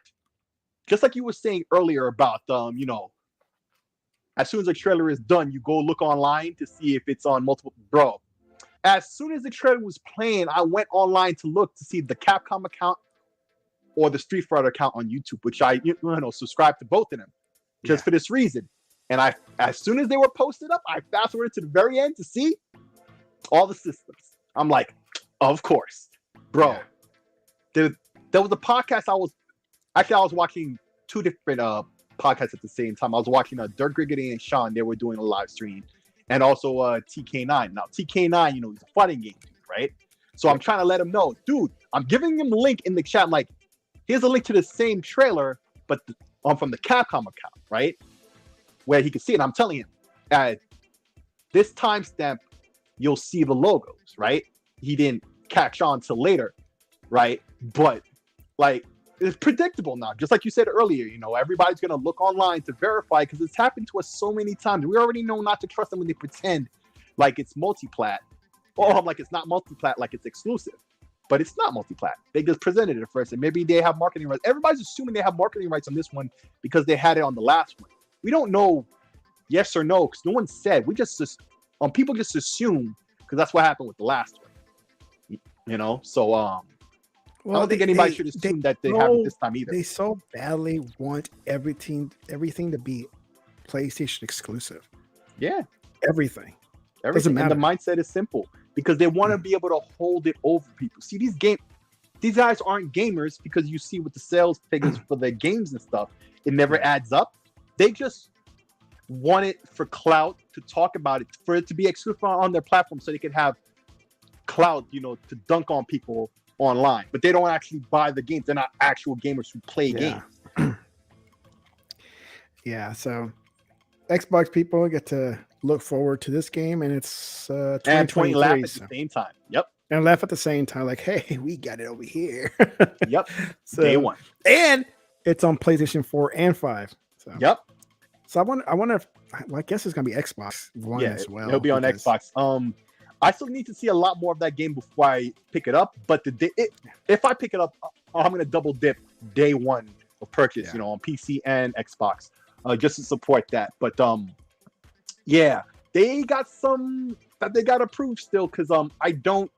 Speaker 2: just like you were saying earlier about as soon as the trailer is done, you go look online to see if it's on multiple. Bro, as soon as the trailer was playing, I went online to look to see the Capcom account or the Street Fighter account on YouTube, which I subscribe to both of them just for this reason. And as soon as they were posted up, I fast forwarded to the very end to see all the systems. I'm like, of course, bro. There was a podcast I was watching two different podcasts at the same time. I was watching Dirk Griggity and Sean. They were doing a live stream, and also TK9. Now TK9, he's a fighting game, right? So I'm trying to let him know, dude. I'm giving him a link in the chat. I'm like, here's a link to the same trailer, but from the Capcom account, right, where he can see it. I'm telling him at this timestamp, you'll see the logos, right? He didn't catch on till later, right? But like, it's predictable now. Just like you said earlier, everybody's gonna look online to verify because it's happened to us so many times. We already know not to trust them when they pretend like it's multi-plat, or like it's not multi-plat, like it's exclusive. But it's not multi-plat. They just presented it first, and maybe they have marketing rights. Everybody's assuming they have marketing rights on this one because they had it on the last one. We don't know yes or no because no one said. We just people just assume because that's what happened with the last one. So I don't think anybody should assume that they have it this time either.
Speaker 1: They so badly want everything to be PlayStation exclusive.
Speaker 2: Yeah,
Speaker 1: everything.
Speaker 2: Doesn't matter. And the mindset is simple because they want to be able to hold it over people. See, these guys aren't gamers because you see with the sales figures for the games and stuff, it never adds up. They just want it for clout, to talk about it, for it to be exclusive on their platform so they can have clout, to dunk on people online, but they don't actually buy the games. They're not actual gamers who play games.
Speaker 1: So Xbox people get to look forward to this game, and it's 2023.
Speaker 2: And laugh at the same time. Yep.
Speaker 1: And laugh at the same time, like, hey, we got it over here.
Speaker 2: Yep. Day one.
Speaker 1: And it's on PlayStation 4 and 5. So
Speaker 2: yep.
Speaker 1: So I wonder if, I guess it's gonna be Xbox One as well.
Speaker 2: It'll be on Xbox. I still need to see a lot more of that game before I pick it up. But if I pick it up, I'm gonna double dip day one of purchase, on PC and Xbox, just to support that. But they got some that they got approved still because I didn't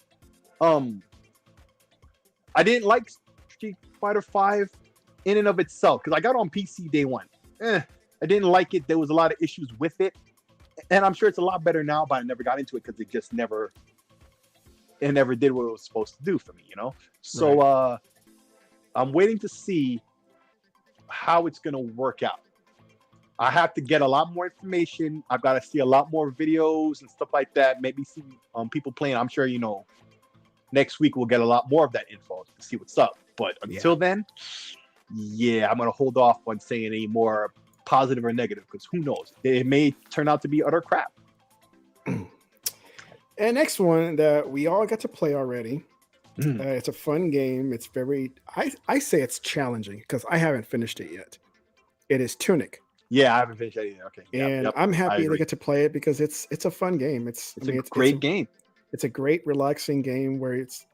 Speaker 2: like Street Fighter 5 in and of itself because I got it on PC day one. I didn't like it. There was a lot of issues with it. And I'm sure it's a lot better now, but I never got into it because it never did what it was supposed to do for me, So I'm waiting to see how it's going to work out. I have to get a lot more information. I've got to see a lot more videos and stuff like that. Maybe see people playing. I'm sure, next week we'll get a lot more of that info to see what's up. But until then, I'm going to hold off on saying any more positive or negative because who knows, it may turn out to be utter crap.
Speaker 1: And next one that we all got to play already. It's a fun game. It's very, I say it's challenging because I haven't finished it yet. It is Tunic.
Speaker 2: Yeah, I haven't finished that either. Okay.
Speaker 1: And
Speaker 2: Yep.
Speaker 1: I'm
Speaker 2: I
Speaker 1: happy they
Speaker 2: agree.
Speaker 1: get to play it because it's a fun game. It's
Speaker 2: It's a great game.
Speaker 1: it's a great relaxing game where it's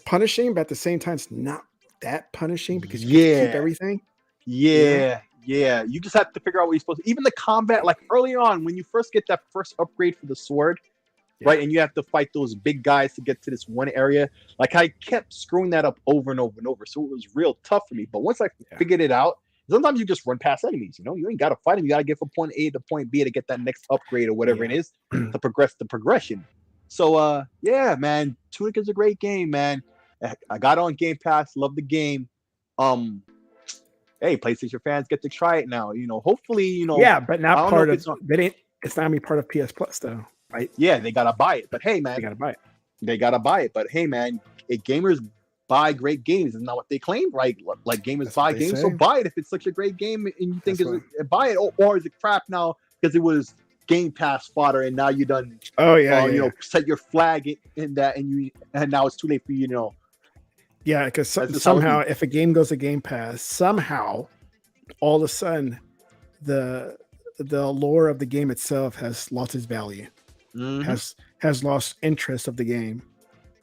Speaker 1: punishing, but at the same time it's not that punishing because you get to keep everything.
Speaker 2: Yeah. You just have to figure out what you're supposed to. Even the combat, like early on, when you first get that first upgrade for the sword, right? And you have to fight those big guys to get to this one area. Like I kept screwing that up over and over and over. So it was real tough for me. But once I figured it out, sometimes you just run past enemies, you know, you ain't got to fight them. You got to get from point A to point B to get that next upgrade or whatever it is to progress the progression. So, yeah, man, Tunic is a great game, man. I got on Game Pass, love the game. Hey, PlayStation fans get to try it now. You know, hopefully, you know.
Speaker 1: Yeah, but not part of
Speaker 2: it's not
Speaker 1: gonna be part of PS Plus though, right?
Speaker 2: Yeah, they gotta buy it. But hey, man,
Speaker 1: they gotta buy it.
Speaker 2: They gotta buy it. But hey, man, gamers buy great games. Isn't that what they claim, right? Like gamers buy games, so buy it if it's such a great game and you think buy it, or is it crap now because it was Game Pass fodder and now you done you know, set your flag in that and now it's too late for you, you know.
Speaker 1: Yeah, because somehow if a game goes to Game Pass, somehow all of a sudden the lore of the game itself has lost its value, has lost interest of the game,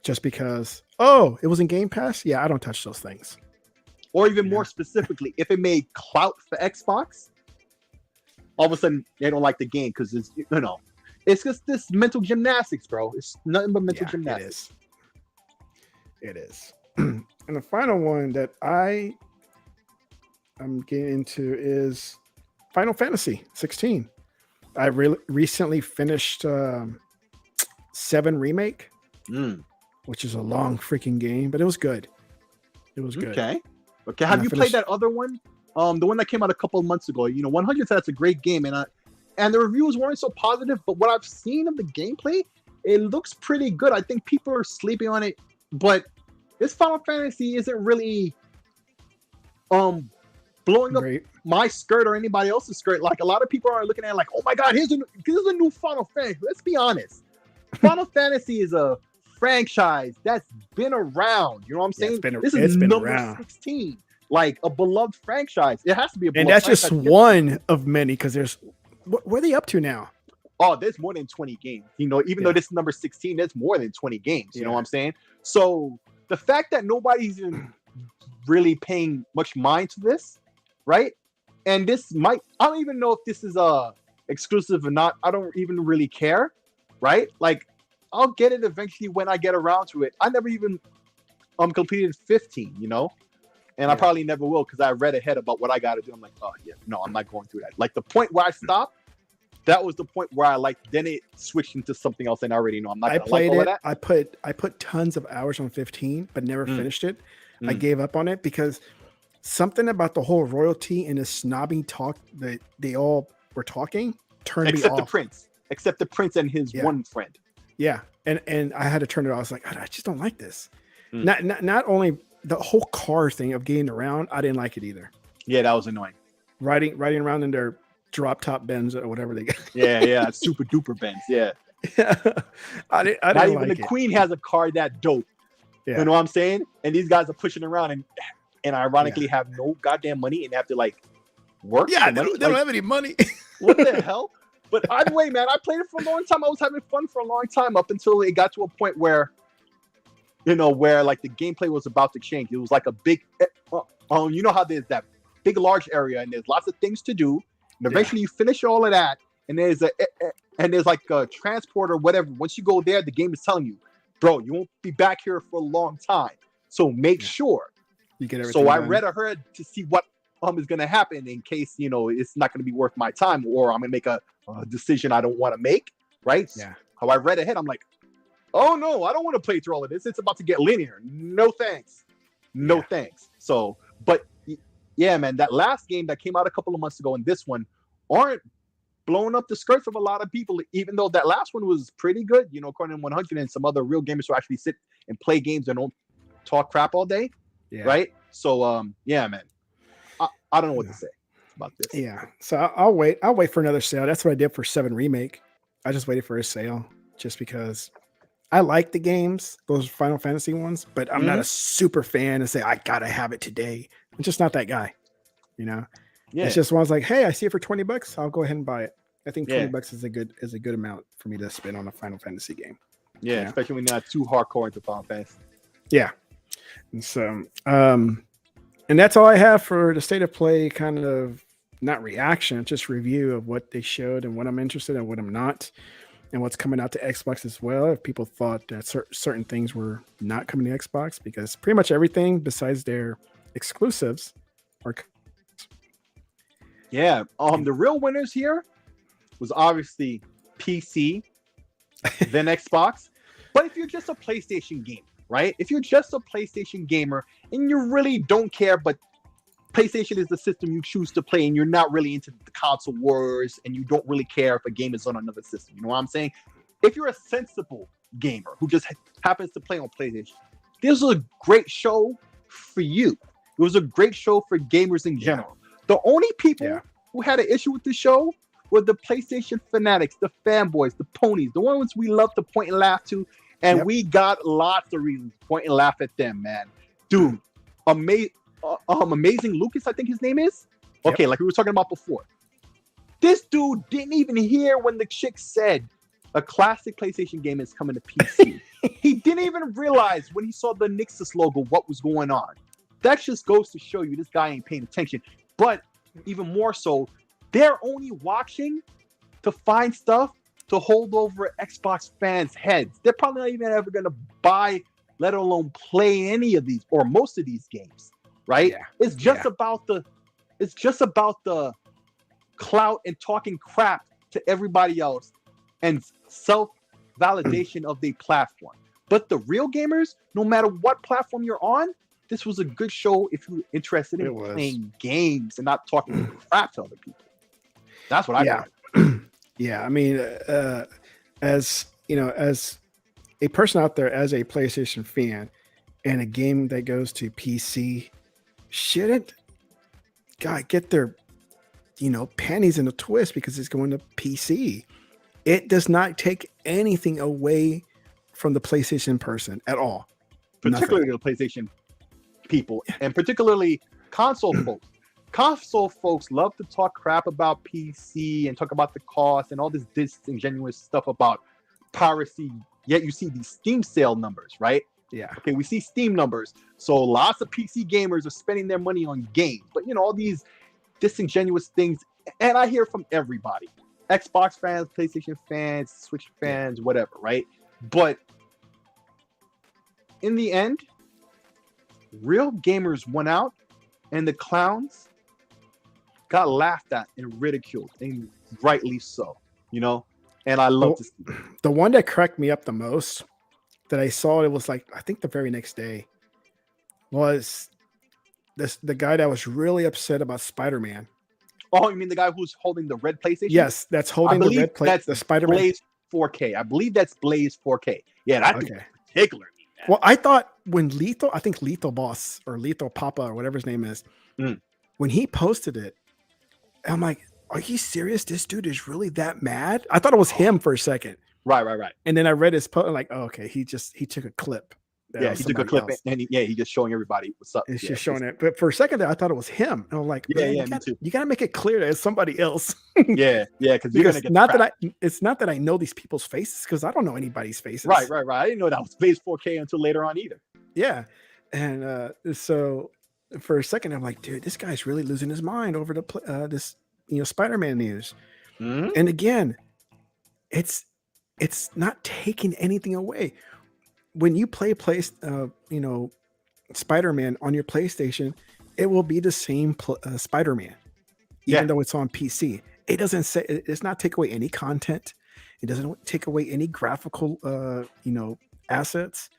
Speaker 1: just because it was in Game Pass. Yeah, I don't touch those things.
Speaker 2: Or even more specifically, if it made clout for Xbox, all of a sudden they don't like the game because it's it's just this mental gymnastics, bro. It's nothing but mental gymnastics.
Speaker 1: It is. And the final one that I'm getting into is Final Fantasy 16. I recently finished 7 Remake, which is a long freaking game, but it was good. It was good.
Speaker 2: Okay. Have you played that other one? The one that came out a couple of months ago. You know, 100 said it's a great game, and the reviews weren't so positive. But what I've seen of the gameplay, it looks pretty good. I think people are sleeping on it, but this Final Fantasy isn't really blowing up my skirt or anybody else's skirt. Like a lot of people are looking at it like, oh my god, here's a new Final Fantasy. Let's be honest. Final Fantasy is a franchise that's been around. You know what I'm saying? This is number 16. Like a beloved franchise. It has to be a beloved
Speaker 1: franchise. And that's just one of many, because there's where are they up to now?
Speaker 2: Oh, there's more than 20 games. You know, even though this is number 16, there's more than 20 games. You know what I'm saying? So the fact that nobody's even really paying much mind to this, right? And this I don't even know if this is exclusive or not. I don't even really care, right? Like, I'll get it eventually when I get around to it. I never even completed 15, you know? And I probably never will because I read ahead about what I got to do. I'm like, oh, yeah, no, I'm not going through that. Like, the point where I stopped, that was the point where I liked. Then it switched into something else, and I already know I'm not going to like all of that.
Speaker 1: I put tons of hours on 15, but never finished it. I gave up on it because something about the whole royalty and the snobby talk that they all were talking turned me off.
Speaker 2: Except the prince and his one friend.
Speaker 1: Yeah, and I had to turn it off. I was like, I just don't like this. Not only the whole car thing of getting around, I didn't like it either.
Speaker 2: Yeah, that was annoying.
Speaker 1: Riding around in their drop top Benz or whatever they got.
Speaker 2: yeah, super duper Benz. Yeah.
Speaker 1: I didn't
Speaker 2: Not even
Speaker 1: like
Speaker 2: the Queen has a car that dope. Yeah. You know what I'm saying? And these guys are pushing around and ironically have no goddamn money and have to like work.
Speaker 1: Yeah, they don't have any money.
Speaker 2: What the hell? But either way, man, I played it for a long time. I was having fun for a long time up until it got to a point where, you know, where like the gameplay was about to change. It was like a big, you know how there's that big, large area and there's lots of things to do. And eventually you finish all of that. And there's like a transport or whatever. Once you go there, the game is telling you, bro, you won't be back here for a long time. So make sure
Speaker 1: you get everything.
Speaker 2: So I read ahead to see what is going to happen in case, you know, it's not going to be worth my time or I'm going to make a decision I don't want to make. Right.
Speaker 1: Yeah.
Speaker 2: How I read ahead, I'm like, oh no, I don't want to play through all of this. It's about to get linear. No thanks. No thanks. So, but yeah, man, that last game that came out a couple of months ago and this one aren't blowing up the skirts of a lot of people, even though that last one was pretty good, you know, according to 100 and some other real gamers who actually sit and play games and don't talk crap all day. Yeah. Right. So, yeah, man, I don't know what to say about this.
Speaker 1: Yeah. So I'll wait for another sale. That's what I did for 7 Remake. I just waited for a sale just because I like the games, those Final Fantasy ones, but I'm not a super fan and say, I got to have it today. I'm just not that guy, you know?
Speaker 2: Yeah.
Speaker 1: It's just one I was like, hey, I see it for $20. I'll go ahead and buy it. I think
Speaker 2: Yeah.
Speaker 1: $20 is a good amount for me to spend on a Final Fantasy game.
Speaker 2: Yeah,
Speaker 1: you know?
Speaker 2: especially when you're not too hardcore into Final Fantasy.
Speaker 1: Yeah. And so, and that's all I have for the state of play kind of not reaction, just review of what they showed and what I'm interested in, what I'm not, and what's coming out to Xbox as well. If people thought that certain things were not coming to Xbox, because pretty much everything besides their exclusives are.
Speaker 2: Yeah. The real winners here was obviously PC, then Xbox. But if you're just a PlayStation gamer, right? If you're just a PlayStation gamer and you really don't care, but PlayStation is the system you choose to play and you're not really into the console wars and you don't really care if a game is on another system. You know what I'm saying? If you're a sensible gamer who just happens to play on PlayStation, this was a great show for you. It was a great show for gamers in general. The only people who had an issue with the show were the PlayStation fanatics, the fanboys, the ponies, the ones we love to point and laugh to. And we got lots of reasons to point and laugh at them, man. Dude, Amazing Lucas, I think his name is. Okay, like we were talking about before. This dude didn't even hear when the chick said a classic PlayStation game is coming to PC. He didn't even realize when he saw the Nixus logo what was going on. That just goes to show you this guy ain't paying attention. But even more so, they're only watching to find stuff to hold over Xbox fans' heads. They're probably not even ever going to buy, let alone play any of these or most of these games, right? It's just about the clout and talking crap to everybody else and self-validation of the platform. But the real gamers, no matter what platform you're on, this was a good show if you're interested in playing games and not talking crap to other people. That's what I got.
Speaker 1: Yeah, I mean, as you know, as a person out there, as a PlayStation fan, and a game that goes to PC, shouldn't God get their, panties in a twist because it's going to PC. It does not take anything away from the PlayStation person at all.
Speaker 2: Particularly the PlayStation people, and particularly console folks. Console folks love to talk crap about PC and talk about the cost and all this disingenuous stuff about piracy. Yet you see these Steam sale numbers, right?
Speaker 1: Yeah.
Speaker 2: Okay, we see Steam numbers. So lots of PC gamers are spending their money on games. But, all these disingenuous things. And I hear from everybody. Xbox fans, PlayStation fans, Switch fans, whatever, right? But in the end, real gamers won out and the clowns got laughed at and ridiculed, and rightly so, and I love to see it.
Speaker 1: The one that cracked me up the most that I saw, it was like, I think the very next day, was the guy that was really upset about Spider-Man.
Speaker 2: Oh, you mean the guy who's holding the red PlayStation?
Speaker 1: Yes, that's holding the red PlayStation. That's the Spider-Man.
Speaker 2: Blaze 4K. I believe that's Blaze 4K. Yeah, that's particularly.
Speaker 1: Well, I thought when I think Lethal Boss or Lethal Papa or whatever his name is, when he posted it, I'm like, are you serious? This dude is really that mad? I thought it was him for a second.
Speaker 2: Right. And
Speaker 1: then I read his post, like, oh, okay, he took a clip.
Speaker 2: Yeah, he took a clip and he just showing everybody what's up.
Speaker 1: It's just showing it. But for a second there, I thought it was him. And I'm like,
Speaker 2: me too.
Speaker 1: You gotta make it clear that it's somebody else.
Speaker 2: yeah, because you're gonna get
Speaker 1: it's not that I know these people's faces, because I don't know anybody's faces.
Speaker 2: Right. I didn't know that was Blaze 4K until later on either.
Speaker 1: Yeah. And so for a second, I'm like, dude, this guy's really losing his mind over this Spider-Man news. And again, it's not taking anything away. When you play Spider-Man on your PlayStation, it will be the same Spider-Man, even though it's on PC. It doesn't say, it's not take away any content. It doesn't take away any graphical assets.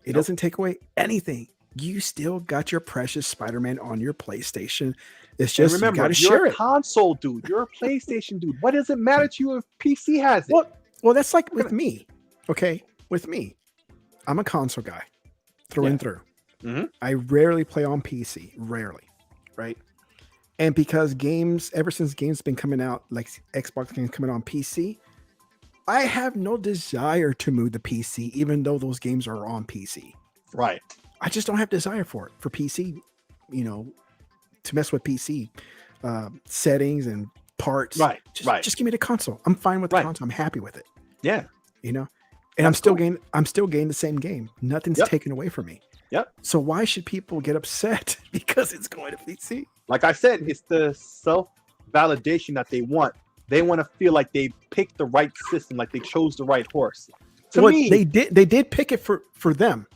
Speaker 1: It doesn't take away anything. You still got your precious Spider-Man on your PlayStation. It's just,
Speaker 2: remember,
Speaker 1: you gotta
Speaker 2: you're
Speaker 1: share
Speaker 2: a
Speaker 1: it.
Speaker 2: console dude. You're a PlayStation dude. What does it matter to you if PC has it?
Speaker 1: Well, that's like with me. Okay, with me, I'm a console guy, through and through. I rarely play on PC. Rarely, right? And because ever since games been coming out, like Xbox games coming on PC, I have no desire to move to PC, even though those games are on PC.
Speaker 2: Right.
Speaker 1: I just don't have desire for PC, to mess with PC settings and parts.
Speaker 2: Right.
Speaker 1: Just give me the console. I'm fine with the
Speaker 2: Right.
Speaker 1: console. I'm happy with it.
Speaker 2: Yeah.
Speaker 1: You know, and
Speaker 2: That's cool.
Speaker 1: I'm still getting the same game. Nothing's
Speaker 2: Yep.
Speaker 1: taken away from me.
Speaker 2: Yep.
Speaker 1: So why should people get upset because it's going to PC?
Speaker 2: Like I said, it's the self-validation that they want. They want to feel like they picked the right system, like they chose the right horse. To
Speaker 1: Well,
Speaker 2: me,
Speaker 1: they did pick it for them,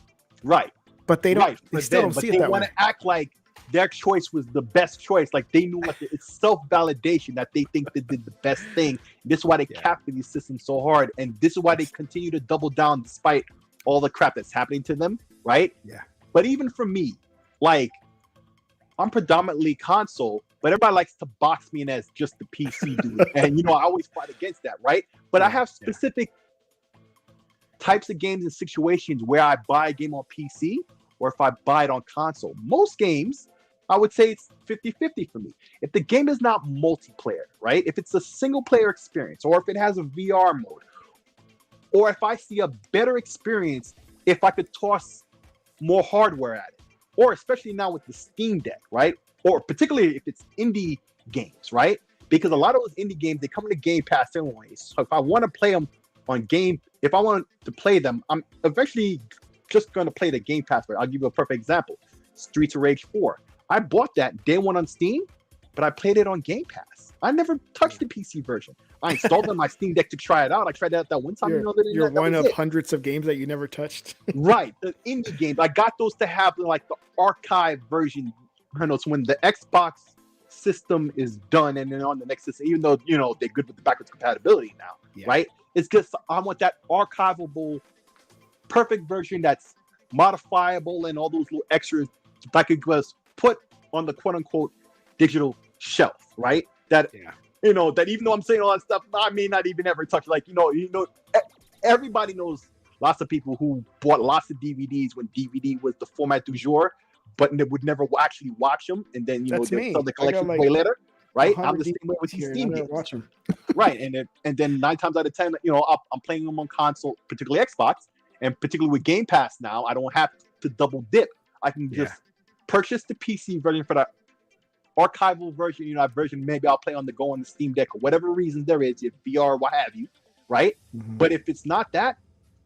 Speaker 2: right.
Speaker 1: but they don't.
Speaker 2: Right.
Speaker 1: They
Speaker 2: But
Speaker 1: still
Speaker 2: then,
Speaker 1: don't
Speaker 2: but
Speaker 1: see it
Speaker 2: they
Speaker 1: that
Speaker 2: want
Speaker 1: way.
Speaker 2: to act like their choice was the best choice. Like they knew, like it's self-validation that they think they did the best thing. This is why they capture these systems so hard, and this is why they continue to double down despite all the crap that's happening to them. Right.
Speaker 1: Yeah.
Speaker 2: But even for me, like I'm predominantly console, but everybody likes to box me in as just the PC dude. And you know, I always fight against that, right? But I have specific types of games and situations where I buy a game on PC or if I buy it on console. Most games, I would say it's 50-50 for me. If the game is not multiplayer, right? If it's a single player experience, or if it has a VR mode, or if I see a better experience if I could toss more hardware at it, or especially now with the Steam Deck, right? Or particularly if it's indie games, right? Because a lot of those indie games, they come into Game Pass anyways. So if I want to play them on if I want to play them, I'm eventually just going to play the Game Pass. I'll give you a perfect example. Streets of Rage 4. I bought that day one on Steam, but I played it on Game Pass. I never touched the PC version. I installed it on my Steam Deck to try it out. I tried it out that one time.
Speaker 1: You're one of hundreds of games that you never touched.
Speaker 2: Right. The indie games. I got those to have like the archive version. I know, so when the Xbox system is done and then on the next system, even though, you know, they're good with the backwards compatibility now, right? It's just, I want that archivable, perfect version that's modifiable and all those little extras that I could just put on the quote unquote digital shelf, right? That, you know, that even though I'm saying all that stuff, I may not even ever touch, like, you know, everybody knows lots of people who bought lots of DVDs when DVD was the format du jour, but they would never actually watch them, and then you know they sell the collection way later, right? I'm the same way with these Steam games,
Speaker 1: watch them.
Speaker 2: right? And then 9 times out of 10, you know, I'm playing them on console, particularly Xbox, and particularly with Game Pass now, I don't have to double dip. I can just purchase the PC version for that archival version, you know, that version maybe I'll play on the go on the Steam Deck or whatever reason there is, if VR, what have you, right? But if it's not that,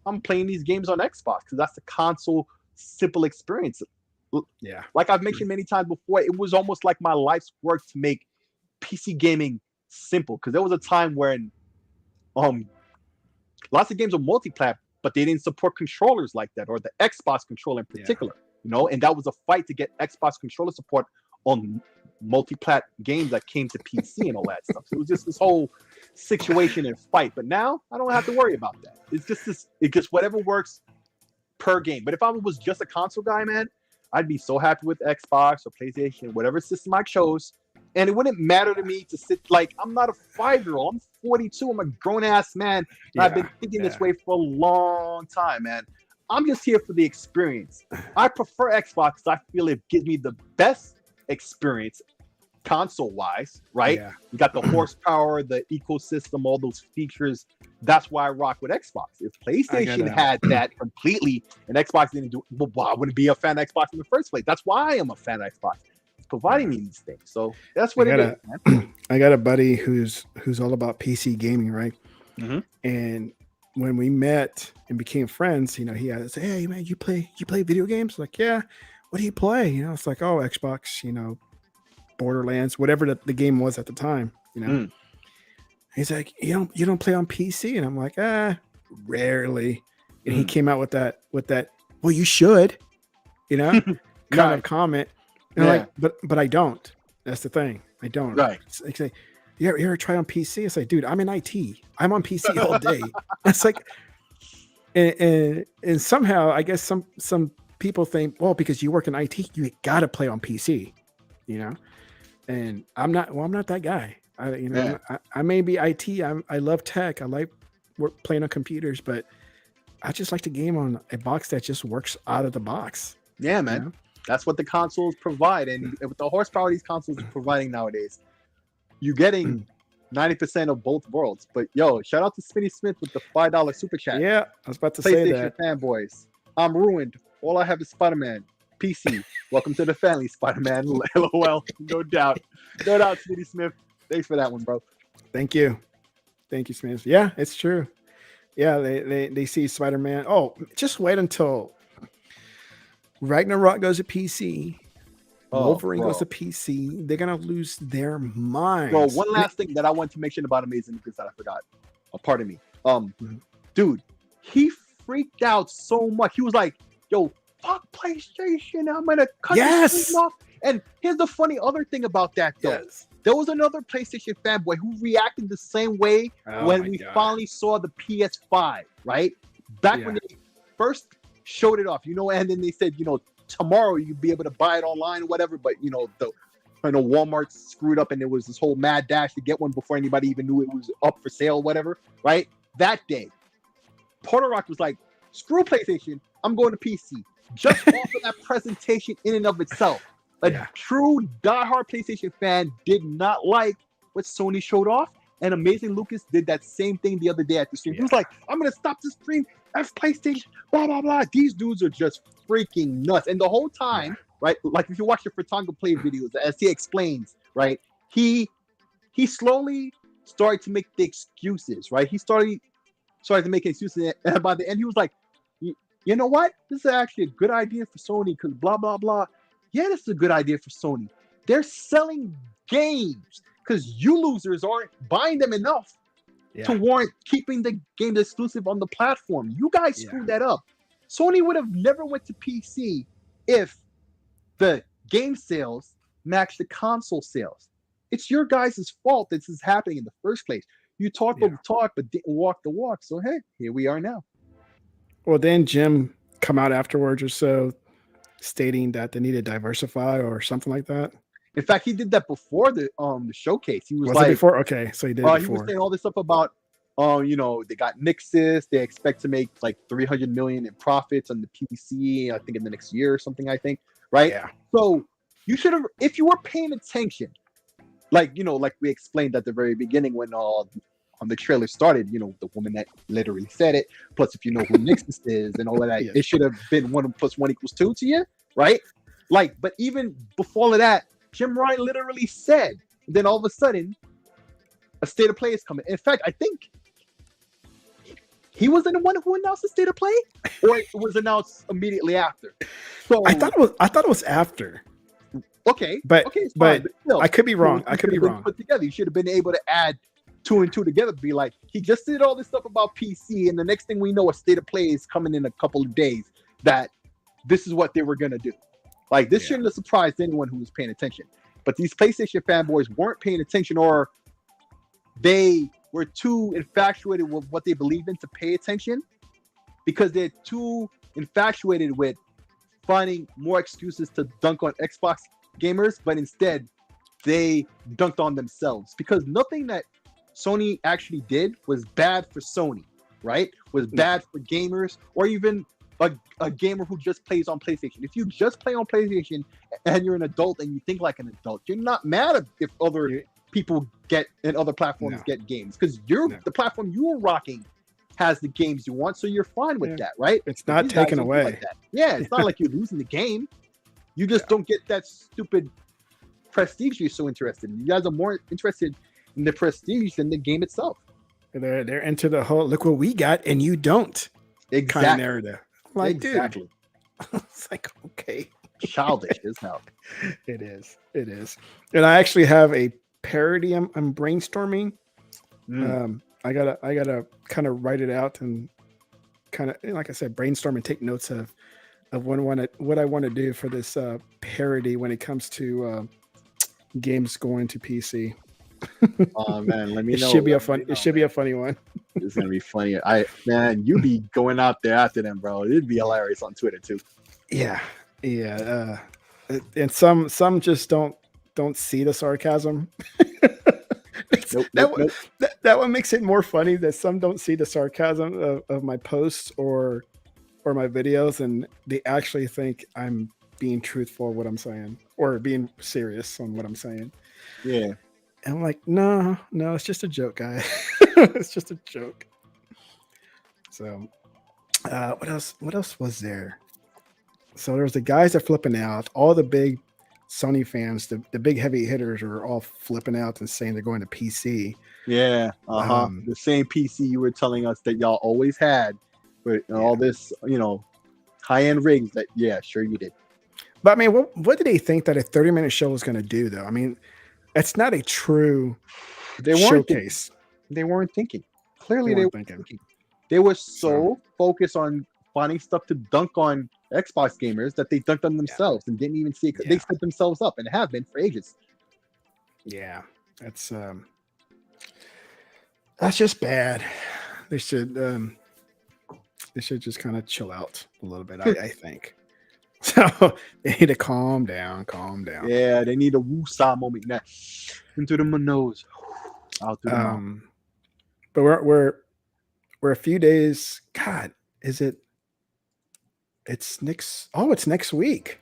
Speaker 2: I'm playing these games on Xbox because that's the console simple experience. Like I've mentioned many times before, it was almost like my life's work to make PC gaming simple, because there was a time when lots of games were multi-plat, but they didn't support controllers like that, or the Xbox controller in particular, you know, and that was a fight to get Xbox controller support on multi-plat games that came to PC and all that stuff. So it was just this whole situation and fight. But now I don't have to worry about that. It's just whatever works per game. But if I was just a console guy, man, I'd be so happy with Xbox or PlayStation, whatever system I chose. And it wouldn't matter to me to sit, like, I'm not a 5-year-old. I'm 42. I'm a grown-ass man. And I've been thinking this way for a long time, man. I'm just here for the experience. I prefer Xbox because I feel it gives me the best experience console-wise, right? You got the horsepower, the ecosystem, all those features. That's why I rock with Xbox. If PlayStation had that completely and Xbox didn't do it, well, I wouldn't be a fan of Xbox in the first place. That's why I am a fan of Xbox. It's providing me these things. So that's what it is, man.
Speaker 1: I got a buddy who's all about PC gaming, right? And when we met and became friends, you know, he had to say, "Hey man, you play video games?" Like, yeah. What do you play? You know, it's like, oh, Xbox, you know, Borderlands, whatever the game was at the time, you know. He's like, you don't play on PC? And I'm like, rarely. And he came out with that, well, you should, you know, kind of comment. And I'm like, but I don't. That's the thing. I don't.
Speaker 2: Right.
Speaker 1: It's like, you ever try on PC? It's like, dude, I'm in IT. I'm on PC all day. It's like, and somehow I guess some people think, well, because you work in IT, you got to play on PC, you know. And I'm not that guy. I may be IT. I love tech. I like playing on computers, but I just like to game on a box that just works out of the box.
Speaker 2: Yeah, man. You know? That's what the consoles provide, and with the horsepower these consoles are providing nowadays, you're getting 90% of both worlds. But yo, shout out to Smitty Smith with the $5 super chat.
Speaker 1: Yeah, I was about to say that.
Speaker 2: PlayStation fanboys, I'm ruined. All I have is Spider-Man. PC. Welcome to the family, Spider-Man. LOL. No doubt. No doubt, Smitty Smith. Thanks for that one, bro.
Speaker 1: Thank you. Thank you, Smith. Yeah, it's true. Yeah, they see Spider-Man. Oh, just wait until Ragnarok goes to PC. Wolverine goes to PC. They're gonna lose their minds.
Speaker 2: Bro, one last thing that I want to mention about Amazing Lucas that I forgot. Pardon me. Dude, he freaked out so much. He was like, "Yo, fuck PlayStation! I'm gonna cut this thing off." And here's the funny other thing about that, though.
Speaker 1: Yes.
Speaker 2: There was another PlayStation fanboy who reacted the same way when we finally saw the PS5, right? Back when they first showed it off, and then they said, tomorrow you'd be able to buy it online or whatever, but Walmart screwed up and there was this whole mad dash to get one before anybody even knew it was up for sale, whatever, right? That day, Porter Rock was like, screw PlayStation, I'm going to PC. Just off of that presentation in and of itself. A true diehard PlayStation fan did not like what Sony showed off, and Amazing Lucas did that same thing the other day at the stream. He was like, I'm going to stop the stream, F PlayStation, blah, blah, blah. These dudes are just freaking nuts. And the whole time, right, like if you watch the Fratanga Play videos, as he explains, right, he slowly started to make the excuses, right? He started to make excuses, and by the end, he was like, you know what? This is actually a good idea for Sony because blah, blah, blah. Yeah, this is a good idea for Sony. They're selling games because you losers aren't buying them enough to warrant keeping the game exclusive on the platform. You guys screwed that up. Sony would have never went to PC if the game sales matched the console sales. It's your guys' fault that this is happening in the first place. You talked the talk, but didn't walk the walk. So, hey, here we are now.
Speaker 1: Well, then Jim come out afterwards or so stating that they need to diversify or something like that.
Speaker 2: In fact, he did that before the showcase. He was
Speaker 1: like, it before? Okay, so he did it before.
Speaker 2: He was saying all this stuff about, they got Nixus. They expect to make like 300 million in profits on the PC, I think in the next year or something, right?
Speaker 1: Yeah.
Speaker 2: So you should have, if you were paying attention, like we explained at the very beginning when the trailer started, the woman that literally said it, plus if you know who Nixus is and all of that, it should have been 1 + 1 = 2 to you, right? Like, but even before all of that, Jim Ryan literally said, then all of a sudden, a State of Play is coming. In fact, I think he wasn't the one who announced the State of Play, or it was announced immediately after. So
Speaker 1: I thought it was after.
Speaker 2: Okay,
Speaker 1: but
Speaker 2: still,
Speaker 1: I could be wrong.
Speaker 2: Put together, you should have been able to add 2 and 2 together to be like, he just did all this stuff about PC, and the next thing we know, a State of Play is coming in a couple of days. That this is what they were gonna do. Like, this shouldn't have surprised anyone who was paying attention. But these PlayStation fanboys weren't paying attention, or they were too infatuated with what they believe in to pay attention, because they're too infatuated with finding more excuses to dunk on Xbox gamers, but instead they dunked on themselves, because nothing that Sony actually did was bad for Sony, right? Was bad for gamers, or even a gamer who just plays on PlayStation. If you just play on PlayStation and you're an adult and you think like an adult, you're not mad if other people get and other platforms get games, because the platform you're rocking has the games you want, so you're fine with that, right?
Speaker 1: It's not taken away.
Speaker 2: Like that. Yeah, it's not like you're losing the game. You just don't get that stupid prestige you're so interested in. You guys are more interested in the prestige than the game itself.
Speaker 1: They're into the whole look what we got and you don't kind of narrative. Like,
Speaker 2: exactly.
Speaker 1: Dude. It's like, okay.
Speaker 2: Childish as hell.
Speaker 1: It is. And I actually have a parody I'm brainstorming. I gotta kind of write it out and kind of, like I said, brainstorm and take notes of what I want to do for this parody when it comes to games going to PC.
Speaker 2: Oh man, let me know.
Speaker 1: It should be a funny one.
Speaker 2: It's gonna be funny. You be going out there after them, bro. It'd be hilarious on Twitter too.
Speaker 1: Yeah. And some just don't see the sarcasm. That one makes it more funny that some don't see the sarcasm of my posts or my videos, and they actually think I'm being truthful with what I'm saying or being serious on what I'm saying.
Speaker 2: Yeah.
Speaker 1: And I'm like, no, it's just a joke, guy. It's just a joke. So what else was there? So there's the guys that flipping out. All the big Sony fans, the big heavy hitters, are all flipping out and saying they're going to PC.
Speaker 2: Yeah, the same PC you were telling us that y'all always had, but all this, high end rigs. That sure you did.
Speaker 1: But I mean, what did they think that a 30-minute show was going to do, though? I mean, it's not a true showcase.
Speaker 2: They weren't thinking. Clearly, they weren't thinking. They were so focused on finding stuff to dunk on Xbox gamers that they dunked on themselves and didn't even see it. They set themselves up and have been for ages.
Speaker 1: Yeah, that's just bad. They should just kind of chill out a little bit. I think. So they need to calm down.
Speaker 2: Yeah, they need a woo-saw moment now. Into the nose. Out through the mouth.
Speaker 1: But we're a few days. God, is it? It's next. Oh, it's next week.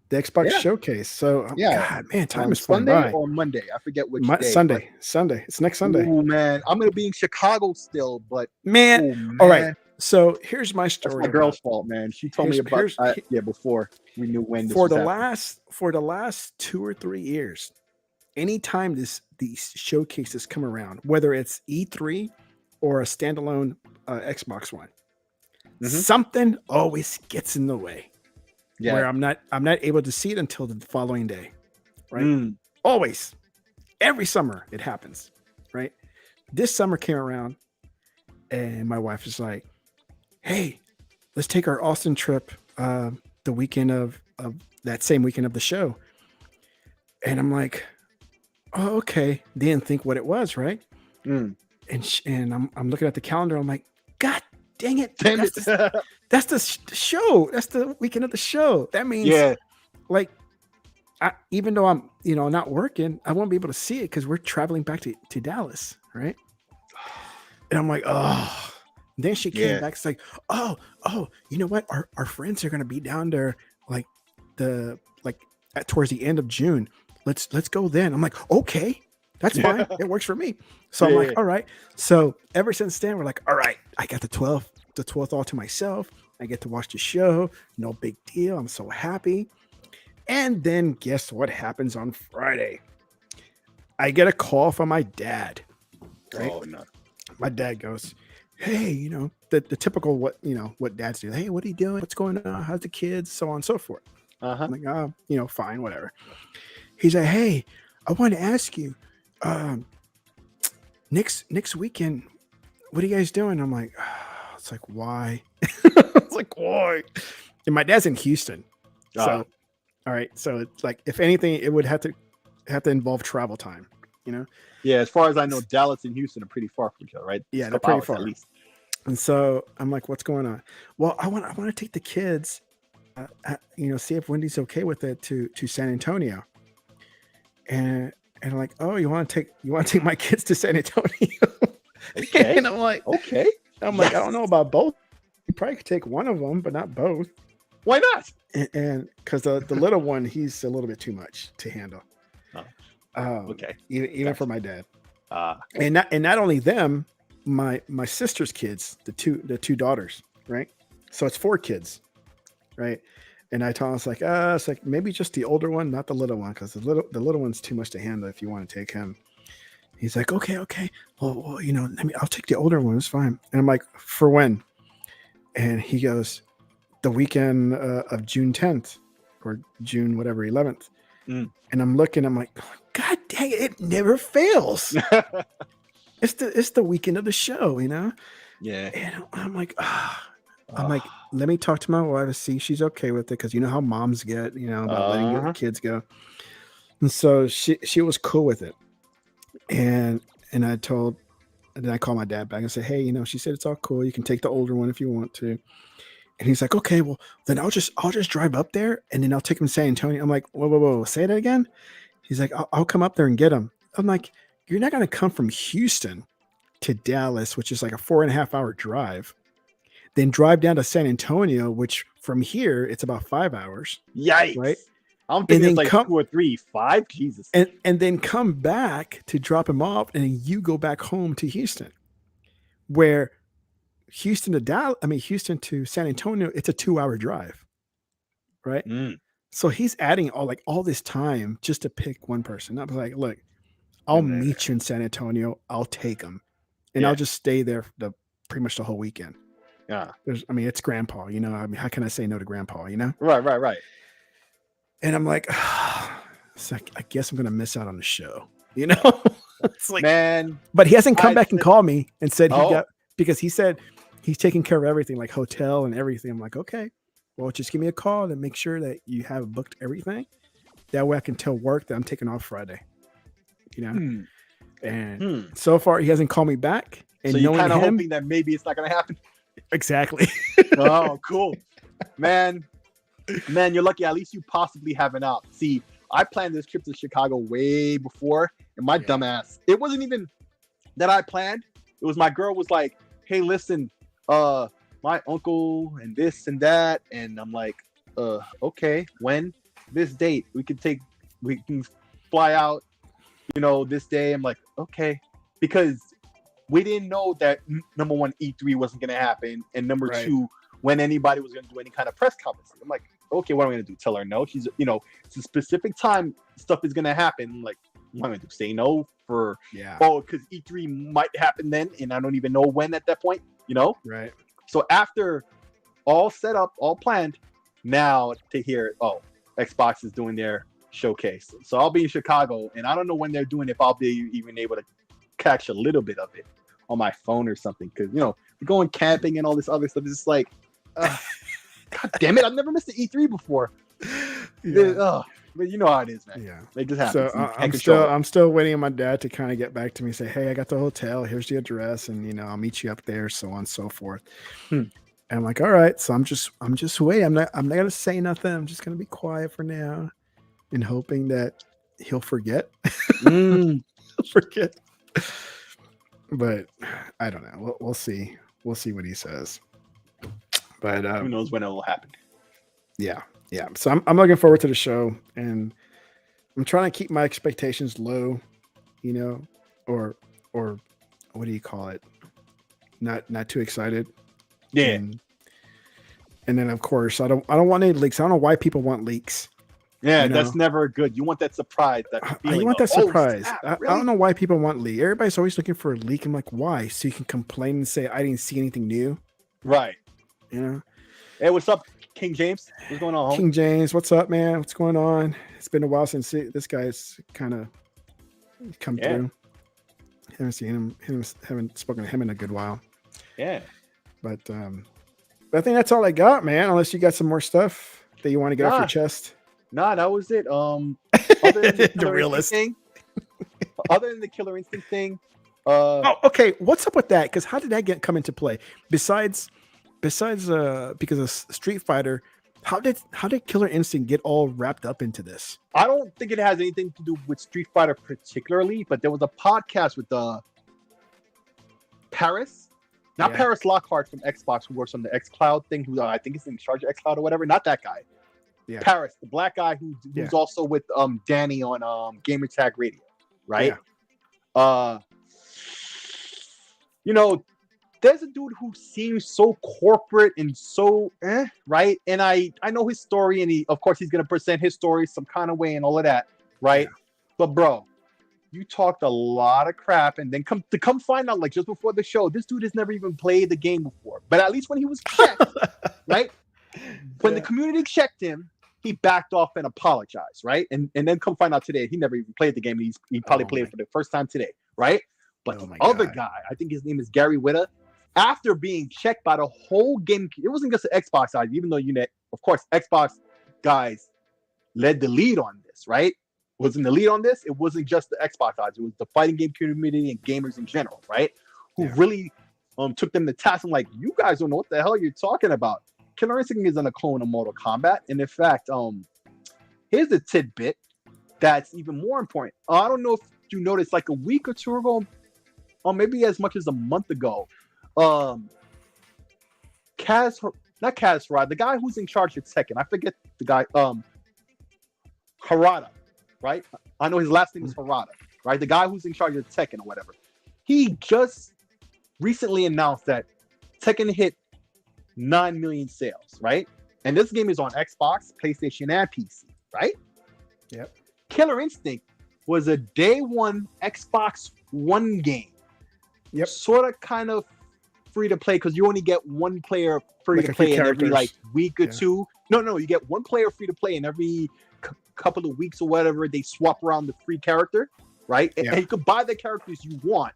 Speaker 1: The Xbox showcase. So God, man, time is flying by.
Speaker 2: Sunday or Monday? I forget which day.
Speaker 1: Sunday. It's next Sunday.
Speaker 2: Oh man, I'm gonna be in Chicago still, but
Speaker 1: man. All right. So here's my story.
Speaker 2: That's my girl's fault, man. She told me about before we knew when.
Speaker 1: For the last 2 or 3 years, anytime these showcases come around, whether it's E3 or a standalone Xbox One, something always gets in the way. Yeah. Where I'm not able to see it until the following day. Right? Always. Every summer it happens. Right? This summer came around and my wife is like, hey, let's take our Austin trip the weekend of that same weekend of the show. And I'm like, oh, okay. Didn't think what it was, right? And I'm looking at the calendar. I'm like, God dang it. That's the show. That's the weekend of the show. That means like, even though I'm, not working, I won't be able to see it because we're traveling back to Dallas, right? And I'm like, oh. Then she came back. It's like, oh, you know what? Our friends are gonna be down there towards the end of June. Let's go then. I'm like, okay, that's fine. It works for me. So I'm like, all right. So ever since then, we're like, all right, I got the 12th all to myself. I get to watch the show. No big deal. I'm so happy. And then guess what happens on Friday? I get a call from my dad. Right? Oh no. My dad goes, hey, the typical what dads do. Hey, what are you doing? What's going on? How's the kids? So on and so forth. I'm like, fine, whatever. He's like, hey, I want to ask you, next weekend, what are you guys doing? I'm like, it's like, why? It's like, why? And my dad's in Houston. So, all right. So it's like, if anything, it would have to involve travel time,
Speaker 2: Yeah, as far as I know, Dallas and Houston are pretty far from each other, right?
Speaker 1: Yeah, they're pretty far. At least. And so I'm like, what's going on? Well, I want to take the kids, see if Wendy's okay with it to San Antonio. And I'm like, oh, you want to take my kids to San Antonio? Okay. And I'm like, okay. I'm like, I don't know about both. You probably could take one of them, but not both.
Speaker 2: Why not?
Speaker 1: And because the little one, he's a little bit too much to handle.
Speaker 2: Okay.
Speaker 1: Even for my dad. And not only them, my sister's kids, the two daughters, right? So it's 4 kids, right? And I told him, it's like maybe just the older one, not the little one, because the little one's too much to handle if you want to take him. He's like, okay. Well, I'll take the older one. It's fine. And I'm like, for when? And he goes, the weekend of June 10th or June whatever 11th. And I'm looking. I'm like, God dang it never fails. It's the weekend of the show, Yeah. And I'm like, let me talk to my wife to see if she's okay with it, because you know how moms get, about letting your kids go. And so she was cool with it. And I called my dad back and said, hey, she said it's all cool. You can take the older one if you want to. And he's like, okay, well then I'll just drive up there and then I'll take him to San Antonio. I'm like, whoa, say that again. He's like, I'll come up there and get him. I'm like, you're not going to come from Houston to Dallas, which is like a 4.5 hour drive, then drive down to San Antonio, which from here, it's about 5 hours.
Speaker 2: Yikes.
Speaker 1: Right.
Speaker 2: I'm thinking it's like 2 or 3, 5. Jesus.
Speaker 1: And then come back to drop him off. And then you go back home to Houston, where Houston to San Antonio, it's a 2 hour drive. right? So he's adding all this time just to pick one person. I was like, look, I'll meet you in San Antonio. I'll take him, and I'll just stay there pretty much the whole weekend.
Speaker 2: Yeah.
Speaker 1: It's Grandpa, you know. I mean, how can I say no to Grandpa, you know?
Speaker 2: Right.
Speaker 1: And I'm like, so I guess I'm gonna miss out on the show, you know? It's like,
Speaker 2: man.
Speaker 1: But he hasn't come back and called me and said because he said he's taking care of everything, like hotel and everything. I'm like, okay, well, just give me a call and make sure that you have booked everything. That way I can tell work that I'm taking off Friday. You know? And so far he hasn't called me back. And
Speaker 2: so you're kind of hoping that maybe it's not gonna happen.
Speaker 1: Exactly.
Speaker 2: Oh, cool. Man, you're lucky. At least you possibly have an out. See, I planned this trip to Chicago way before, and my dumbass, it wasn't even that I planned. It was my girl was like, hey, listen, my uncle and this and that. And I'm like, okay, when? This date. We can fly out, you know, this day. I'm like, okay. Because we didn't know that number one, E3 wasn't going to happen. And number two, when anybody was going to do any kind of press conference. I'm like, okay, what am I going to do? Tell her no? She's, you know, it's a specific time stuff is going to happen. I'm like, what am I going to do? Say no for, because E3 might happen then. And I don't even know when at that point, you know?
Speaker 1: Right.
Speaker 2: So after all set up, all planned, now to hear, Xbox is doing their showcase. So I'll be in Chicago, and I don't know when they're doing it, if I'll be even able to catch a little bit of it on my phone or something. Because, you know, we're going camping and all this other stuff. It's just like, God damn it, I've never missed an E3 before. But you know how it is, man.
Speaker 1: Yeah,
Speaker 2: it just happens.
Speaker 1: So I'm still waiting on my dad to kind of get back to me and say, hey, I got the hotel. Here's the address, and you know, I'll meet you up there, so on and so forth. And I'm like, all right. So I'm just waiting. I'm not gonna say nothing. I'm just gonna be quiet for now, and hoping that he'll forget. He'll forget. But I don't know. We'll see. We'll see what he says. But
Speaker 2: who knows when it will happen?
Speaker 1: Yeah. So I'm looking forward to the show, and I'm trying to keep my expectations low, you know, or what do you call it? Not too excited.
Speaker 2: Yeah.
Speaker 1: And then of course I don't want any leaks. I don't know why people want leaks.
Speaker 2: Yeah, that's never good. You want that surprise. That feeling.
Speaker 1: You want that surprise.
Speaker 2: Snap, really?
Speaker 1: I don't know why people want leak. Everybody's always looking for a leak. I'm like, why? So you can complain and say I didn't see anything new.
Speaker 2: Right.
Speaker 1: You know.
Speaker 2: Hey, what's up, King James? What's going on, home?
Speaker 1: King James, what's up, man? What's going on? It's been a while since this guy's kind of come through. Haven't seen him. Haven't spoken to him in a good while.
Speaker 2: Yeah.
Speaker 1: But I think that's all I got, man. Unless you got some more stuff that you want to get off your chest.
Speaker 2: Nah, that was it. Other than the realist thing. Other than the Killer Instinct thing.
Speaker 1: Okay. What's up with that? Because how did that come into play? Besides because of Street Fighter, how did Killer Instinct get all wrapped up into this?
Speaker 2: I don't think it has anything to do with Street Fighter particularly, but there was a podcast with Paris Lockhart from Xbox, who works on the xCloud thing, who I think is in charge of xCloud or whatever. Not that guy. Yeah. Paris, the black guy who's also with Danny on Gamertag Radio, right? Yeah. You know, there's a dude who seems so corporate and so right? And I know his story, and he's gonna present his story some kind of way and all of that, right? Yeah. But bro, you talked a lot of crap, and then come find out, like, just before the show, this dude has never even played the game before. But at least when he was checked, right? When the community checked him, he backed off and apologized, right? And then come find out today, he never even played the game. He probably played it for the first time today, right? But the other guy, I think his name is Gary Witta, after being checked by the whole game, it wasn't just the Xbox side, even though of course, Xbox guys led the lead on this, right? Wasn't the lead on this? It wasn't just the Xbox guys. It was the fighting game community and gamers in general, right? Who really took them to task. I'm like, you guys don't know what the hell you're talking about. Killer Instinct isn't a clone of Mortal Kombat. And in fact, here's a tidbit that's even more important. I don't know if you noticed, like a week or two ago, or maybe as much as a month ago, not Kaz Rod, the guy who's in charge of Tekken. I forget the guy, Harada, right? I know his last name is Harada, right? The guy who's in charge of Tekken or whatever. He just recently announced that Tekken hit 9 million sales, right? And this game is on Xbox, PlayStation, and PC, right?
Speaker 1: Yep.
Speaker 2: Killer Instinct was a day one Xbox One game.
Speaker 1: Yep.
Speaker 2: Sort of kind of free to play because you only get one player free to play in every like week or two. No, you get one player free to play in every couple of weeks or whatever. They swap around the free character, right? And you could buy the characters you want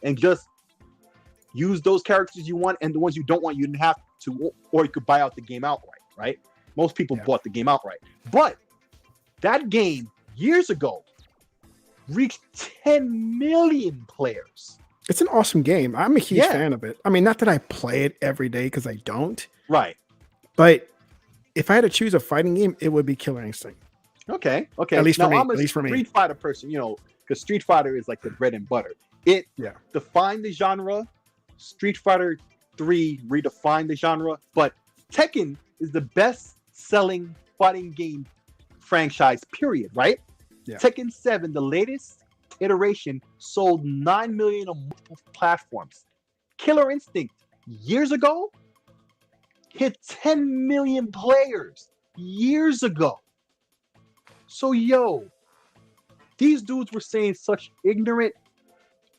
Speaker 2: and just use those characters you want, and the ones you don't want, you didn't have to, or you could buy out the game outright, right? Most people bought the game outright. But that game, years ago, reached 10 million players.
Speaker 1: It's an awesome game. I'm a huge fan of it. I mean, not that I play it every day because I don't.
Speaker 2: Right.
Speaker 1: But if I had to choose a fighting game, it would be Killer Instinct.
Speaker 2: Okay.
Speaker 1: At least for me.
Speaker 2: I'm a
Speaker 1: at least for me.
Speaker 2: Street Fighter person, you know, because Street Fighter is like the bread and butter. It defined the genre. Street Fighter 3 redefined the genre, but Tekken is the best-selling fighting game franchise, period, right? Yeah. Tekken 7, the latest iteration, sold 9 million on multiple platforms. Killer Instinct, years ago, hit 10 million players years ago. So, these dudes were saying such ignorant,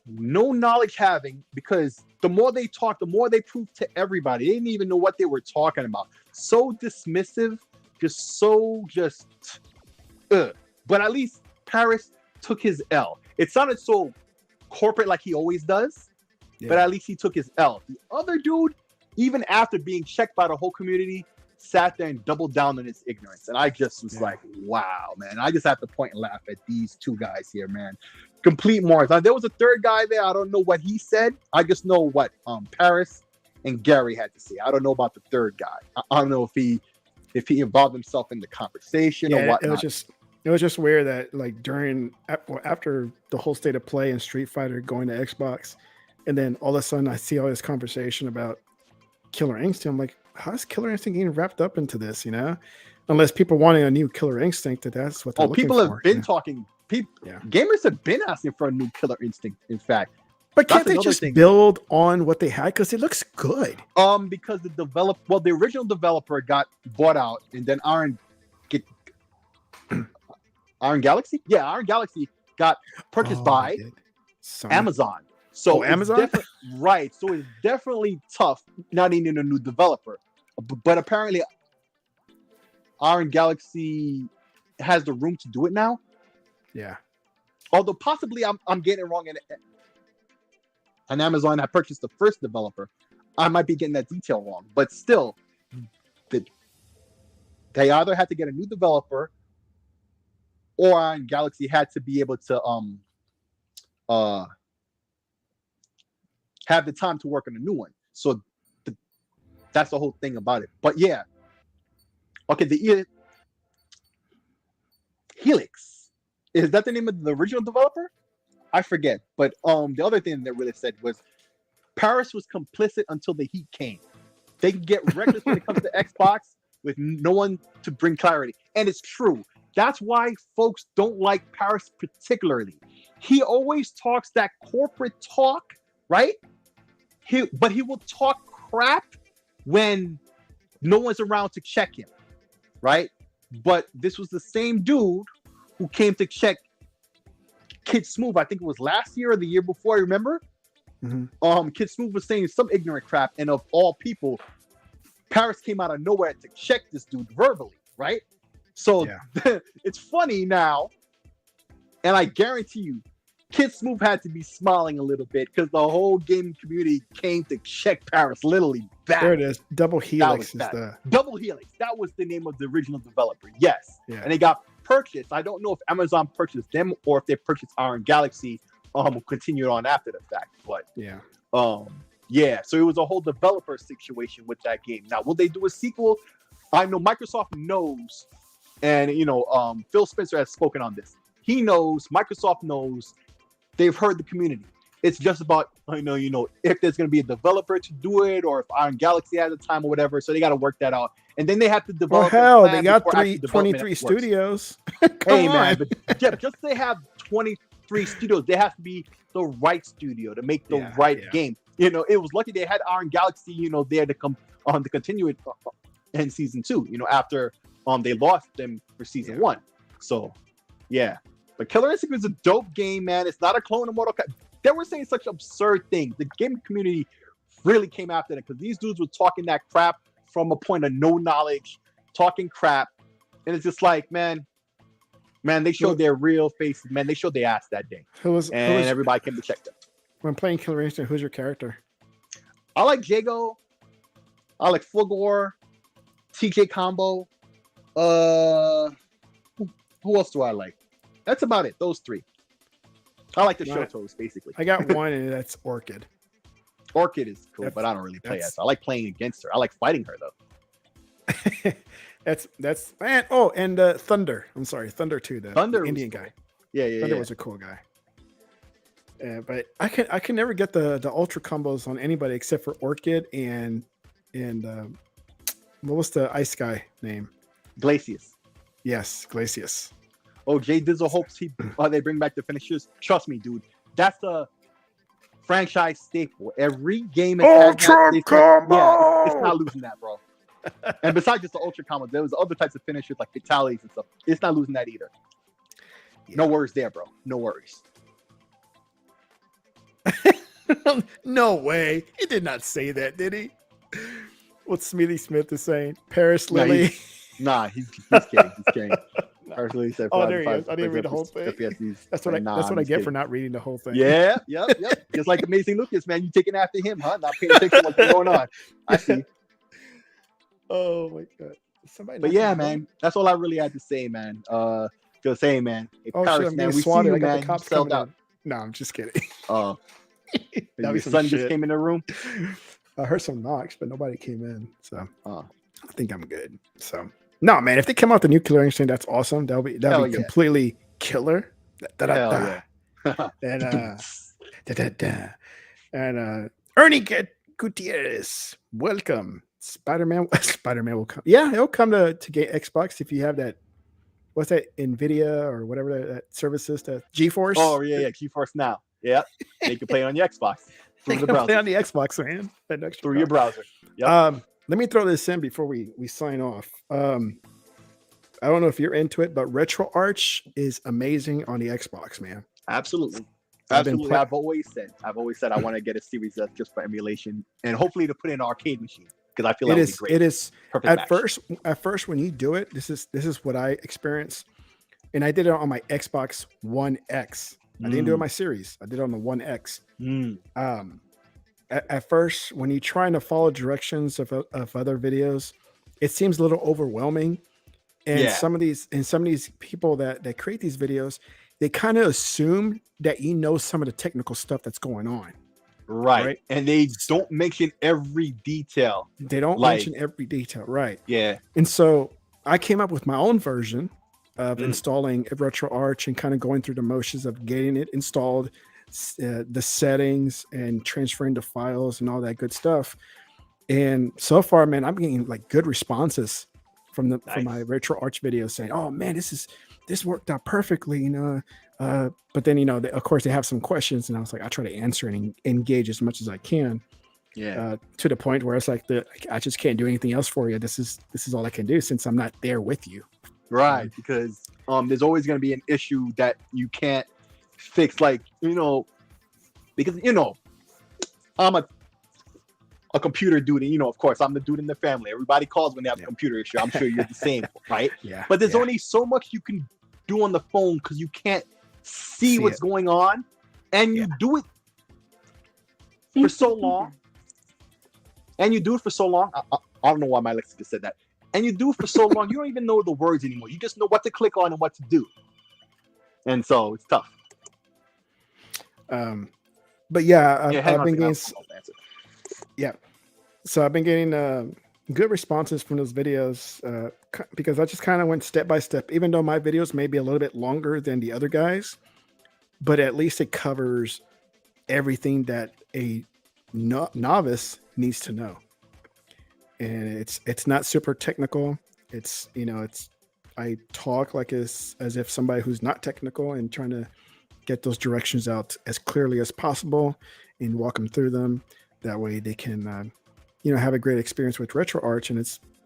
Speaker 2: no knowledge having, because the more they talk, the more they prove to everybody. They didn't even know what they were talking about. So dismissive, But at least Paris took his L. It sounded so corporate like he always does, but at least he took his L. The other dude, even after being checked by the whole community, sat there and doubled down on his ignorance. And I just was like, wow, man. I just have to point and laugh at these two guys here, man. Complete morons. Now, there was a third guy there. I don't know what he said. I just know what Paris and Gary had to say. I don't know about the third guy. I don't know if he involved himself in the conversation or whatnot.
Speaker 1: It was just weird that like after the whole state of play and Street Fighter going to Xbox, and then all of a sudden I see all this conversation about Killer Instinct. I'm like, how's Killer Instinct getting wrapped up into this? You know, unless people wanting a new Killer Instinct, that's what they're looking for.
Speaker 2: People have been talking. Gamers have been asking for a new Killer Instinct. In fact,
Speaker 1: but can't they just build on what they had because it looks good?
Speaker 2: Because the original developer got bought out, and then Iron Galaxy, Iron Galaxy got purchased by Amazon. So
Speaker 1: Amazon,
Speaker 2: right? So it's definitely tough not needing a new developer, but apparently Iron Galaxy has the room to do it now.
Speaker 1: Yeah. Although
Speaker 2: possibly I'm getting it wrong, and Amazon had purchased the first developer. I might be getting that detail wrong, but still, they either had to get a new developer, or Iron Galaxy had to be able to have the time to work on a new one. So that's the whole thing about it. But yeah, okay, the Helix. Is that the name of the original developer? I forget. But the other thing that really said was Paris was complicit until the heat came. They can get reckless when it comes to Xbox with no one to bring clarity. And it's true. That's why folks don't like Paris particularly. He always talks that corporate talk, right? But he will talk crap when no one's around to check him, right? But this was the same dude who came to check Kid Smooth. I think it was last year or the year before. Remember? Mm-hmm. Kid Smooth was saying some ignorant crap, and of all people, Paris came out of nowhere to check this dude verbally, right? So it's funny now, and I guarantee you, Kid Smooth had to be smiling a little bit because the whole gaming community came to check Paris literally back.
Speaker 1: There it is. Double Helix
Speaker 2: Double Helix. That was the name of the original developer. Yes. Yeah. And they got purchased. I don't know if Amazon purchased them or if they purchased Iron Galaxy. Continued on after the fact. But so it was a whole developer situation with that game. Now, will they do a sequel? I know Microsoft knows, and Phil Spencer has spoken on this. He knows, Microsoft knows, they've heard the community. It's just about, if there's going to be a developer to do it or if Iron Galaxy has a time or whatever. So they got to work that out. And then they have to develop.
Speaker 1: Well, hell, they got 23 studios.
Speaker 2: Hey, man, but just they have 23 studios. They have to be the right studio to make the right game. It was lucky they had Iron Galaxy, there to come on to continue it in season 2. You know, after they lost them for season 1. So yeah, but Killer Instinct is a dope game, man. It's not a clone of Mortal Kombat. They were saying such absurd things. The gaming community really came after them because these dudes were talking that crap from a point of no knowledge, talking crap, and it's just like, man, they showed their real faces, man. They showed their ass that day, and everybody came to check them.
Speaker 1: When playing Killer Instinct, who's your character?
Speaker 2: I like Jago. I like Fulgore, TJ Combo. Who else do I like? That's about it. Those 3. I like the Shotos, basically.
Speaker 1: I got one, and that's Orchid.
Speaker 2: Orchid is cool, but I don't really play as. I like playing against her. I like fighting her though.
Speaker 1: that's man. Oh, and Thunder. I'm sorry, Thunder too. The Indian
Speaker 2: cool.
Speaker 1: guy.
Speaker 2: Yeah.
Speaker 1: Thunder was a cool guy. Yeah, but I can never get the ultra combos on anybody except for Orchid and what was the ice guy name?
Speaker 2: Glacius.
Speaker 1: Yes, Glacius.
Speaker 2: Oh, Jay Dizzle hopes they bring back the finishers. Trust me, dude. That's a franchise staple. Every game is
Speaker 1: ultra combo.
Speaker 2: Yeah, it's not losing that, bro. And besides just the ultra combo, there was other types of finishers like fatalities and stuff. It's not losing that either. Yeah. No worries there, bro. No worries.
Speaker 1: No way. He did not say that, did he? What Smithy Smith is saying. Paris Lily.
Speaker 2: He's kidding. He's kidding.
Speaker 1: Personally, said there he is. I didn't read the whole thing. That's what I get for not reading the whole thing.
Speaker 2: Yeah. Just like Amazing Lucas, man. You taking after him, huh? Not paying attention to what's going on. I see.
Speaker 1: Oh my god.
Speaker 2: But yeah, man. That's all I really had to say, man. Just saying, man. Hey, Paris, man, we see you, man. You sold out.
Speaker 1: No, I'm just kidding.
Speaker 2: Your son just came in the room.
Speaker 1: I heard some knocks, but nobody came in. So I think I'm good. So no, man, if they come out the new Killer Instinct, that's awesome. That'll be completely killer. And Ernie Gutierrez, welcome. Spider-Man will come. Yeah, he'll come to get Xbox if you have that. What's that? NVIDIA or whatever that service is, that GeForce.
Speaker 2: Oh yeah, GeForce Now. Yeah, you can play it on your Xbox through the browser.
Speaker 1: Play on the Xbox, man.
Speaker 2: Through your browser. Yep.
Speaker 1: Let me throw this in before we sign off. I don't know if you're into it, but RetroArch is amazing on the Xbox, man.
Speaker 2: Absolutely. I've always said I want to get a Series S just for emulation and hopefully to put in an arcade machine because I feel that would be great.
Speaker 1: It is at first when you do it, this is what I experienced, and I did it on my Xbox One X. I didn't do it on my Series. I did it on the One X. At first, when you're trying to follow directions of other videos, it seems a little overwhelming. And some of these people that create these videos, they kind of assume that you know some of the technical stuff that's going on.
Speaker 2: Right. And they don't mention every detail.
Speaker 1: They don't mention every detail. Right.
Speaker 2: Yeah.
Speaker 1: And so I came up with my own version of installing RetroArch and kind of going through the motions of getting it installed, the settings and transferring the files and all that good stuff. And so far, man, I'm getting like good responses from my RetroArch videos saying, "Oh man, this worked out perfectly," you know. But then of course they have some questions, and I was like, I try to answer and engage as much as I can. Yeah. To the point where it's like I just can't do anything else for you. This is all I can do since I'm not there with you.
Speaker 2: Right, because there's always going to be an issue that you can't fix, like because I'm a computer dude, and of course I'm the dude in the family. Everybody calls when they have a computer issue. I'm sure you're the same, right?
Speaker 1: Yeah.
Speaker 2: But there's only so much you can do on the phone because you can't see what's going on, and you do it for so long. And you do it for so long. I don't know why my Alexa just said that. And you do it for so long, you don't even know the words anymore. You just know what to click on and what to do. And so it's tough.
Speaker 1: But yeah, I've been getting. Yeah, so I've been getting good responses from those videos because I just kind of went step by step. Even though my videos may be a little bit longer than the other guys, but at least it covers everything that a novice needs to know. And it's not super technical. It's I talk like as if somebody who's not technical and trying to get those directions out as clearly as possible and walk them through them. That way they can have a great experience with RetroArch, and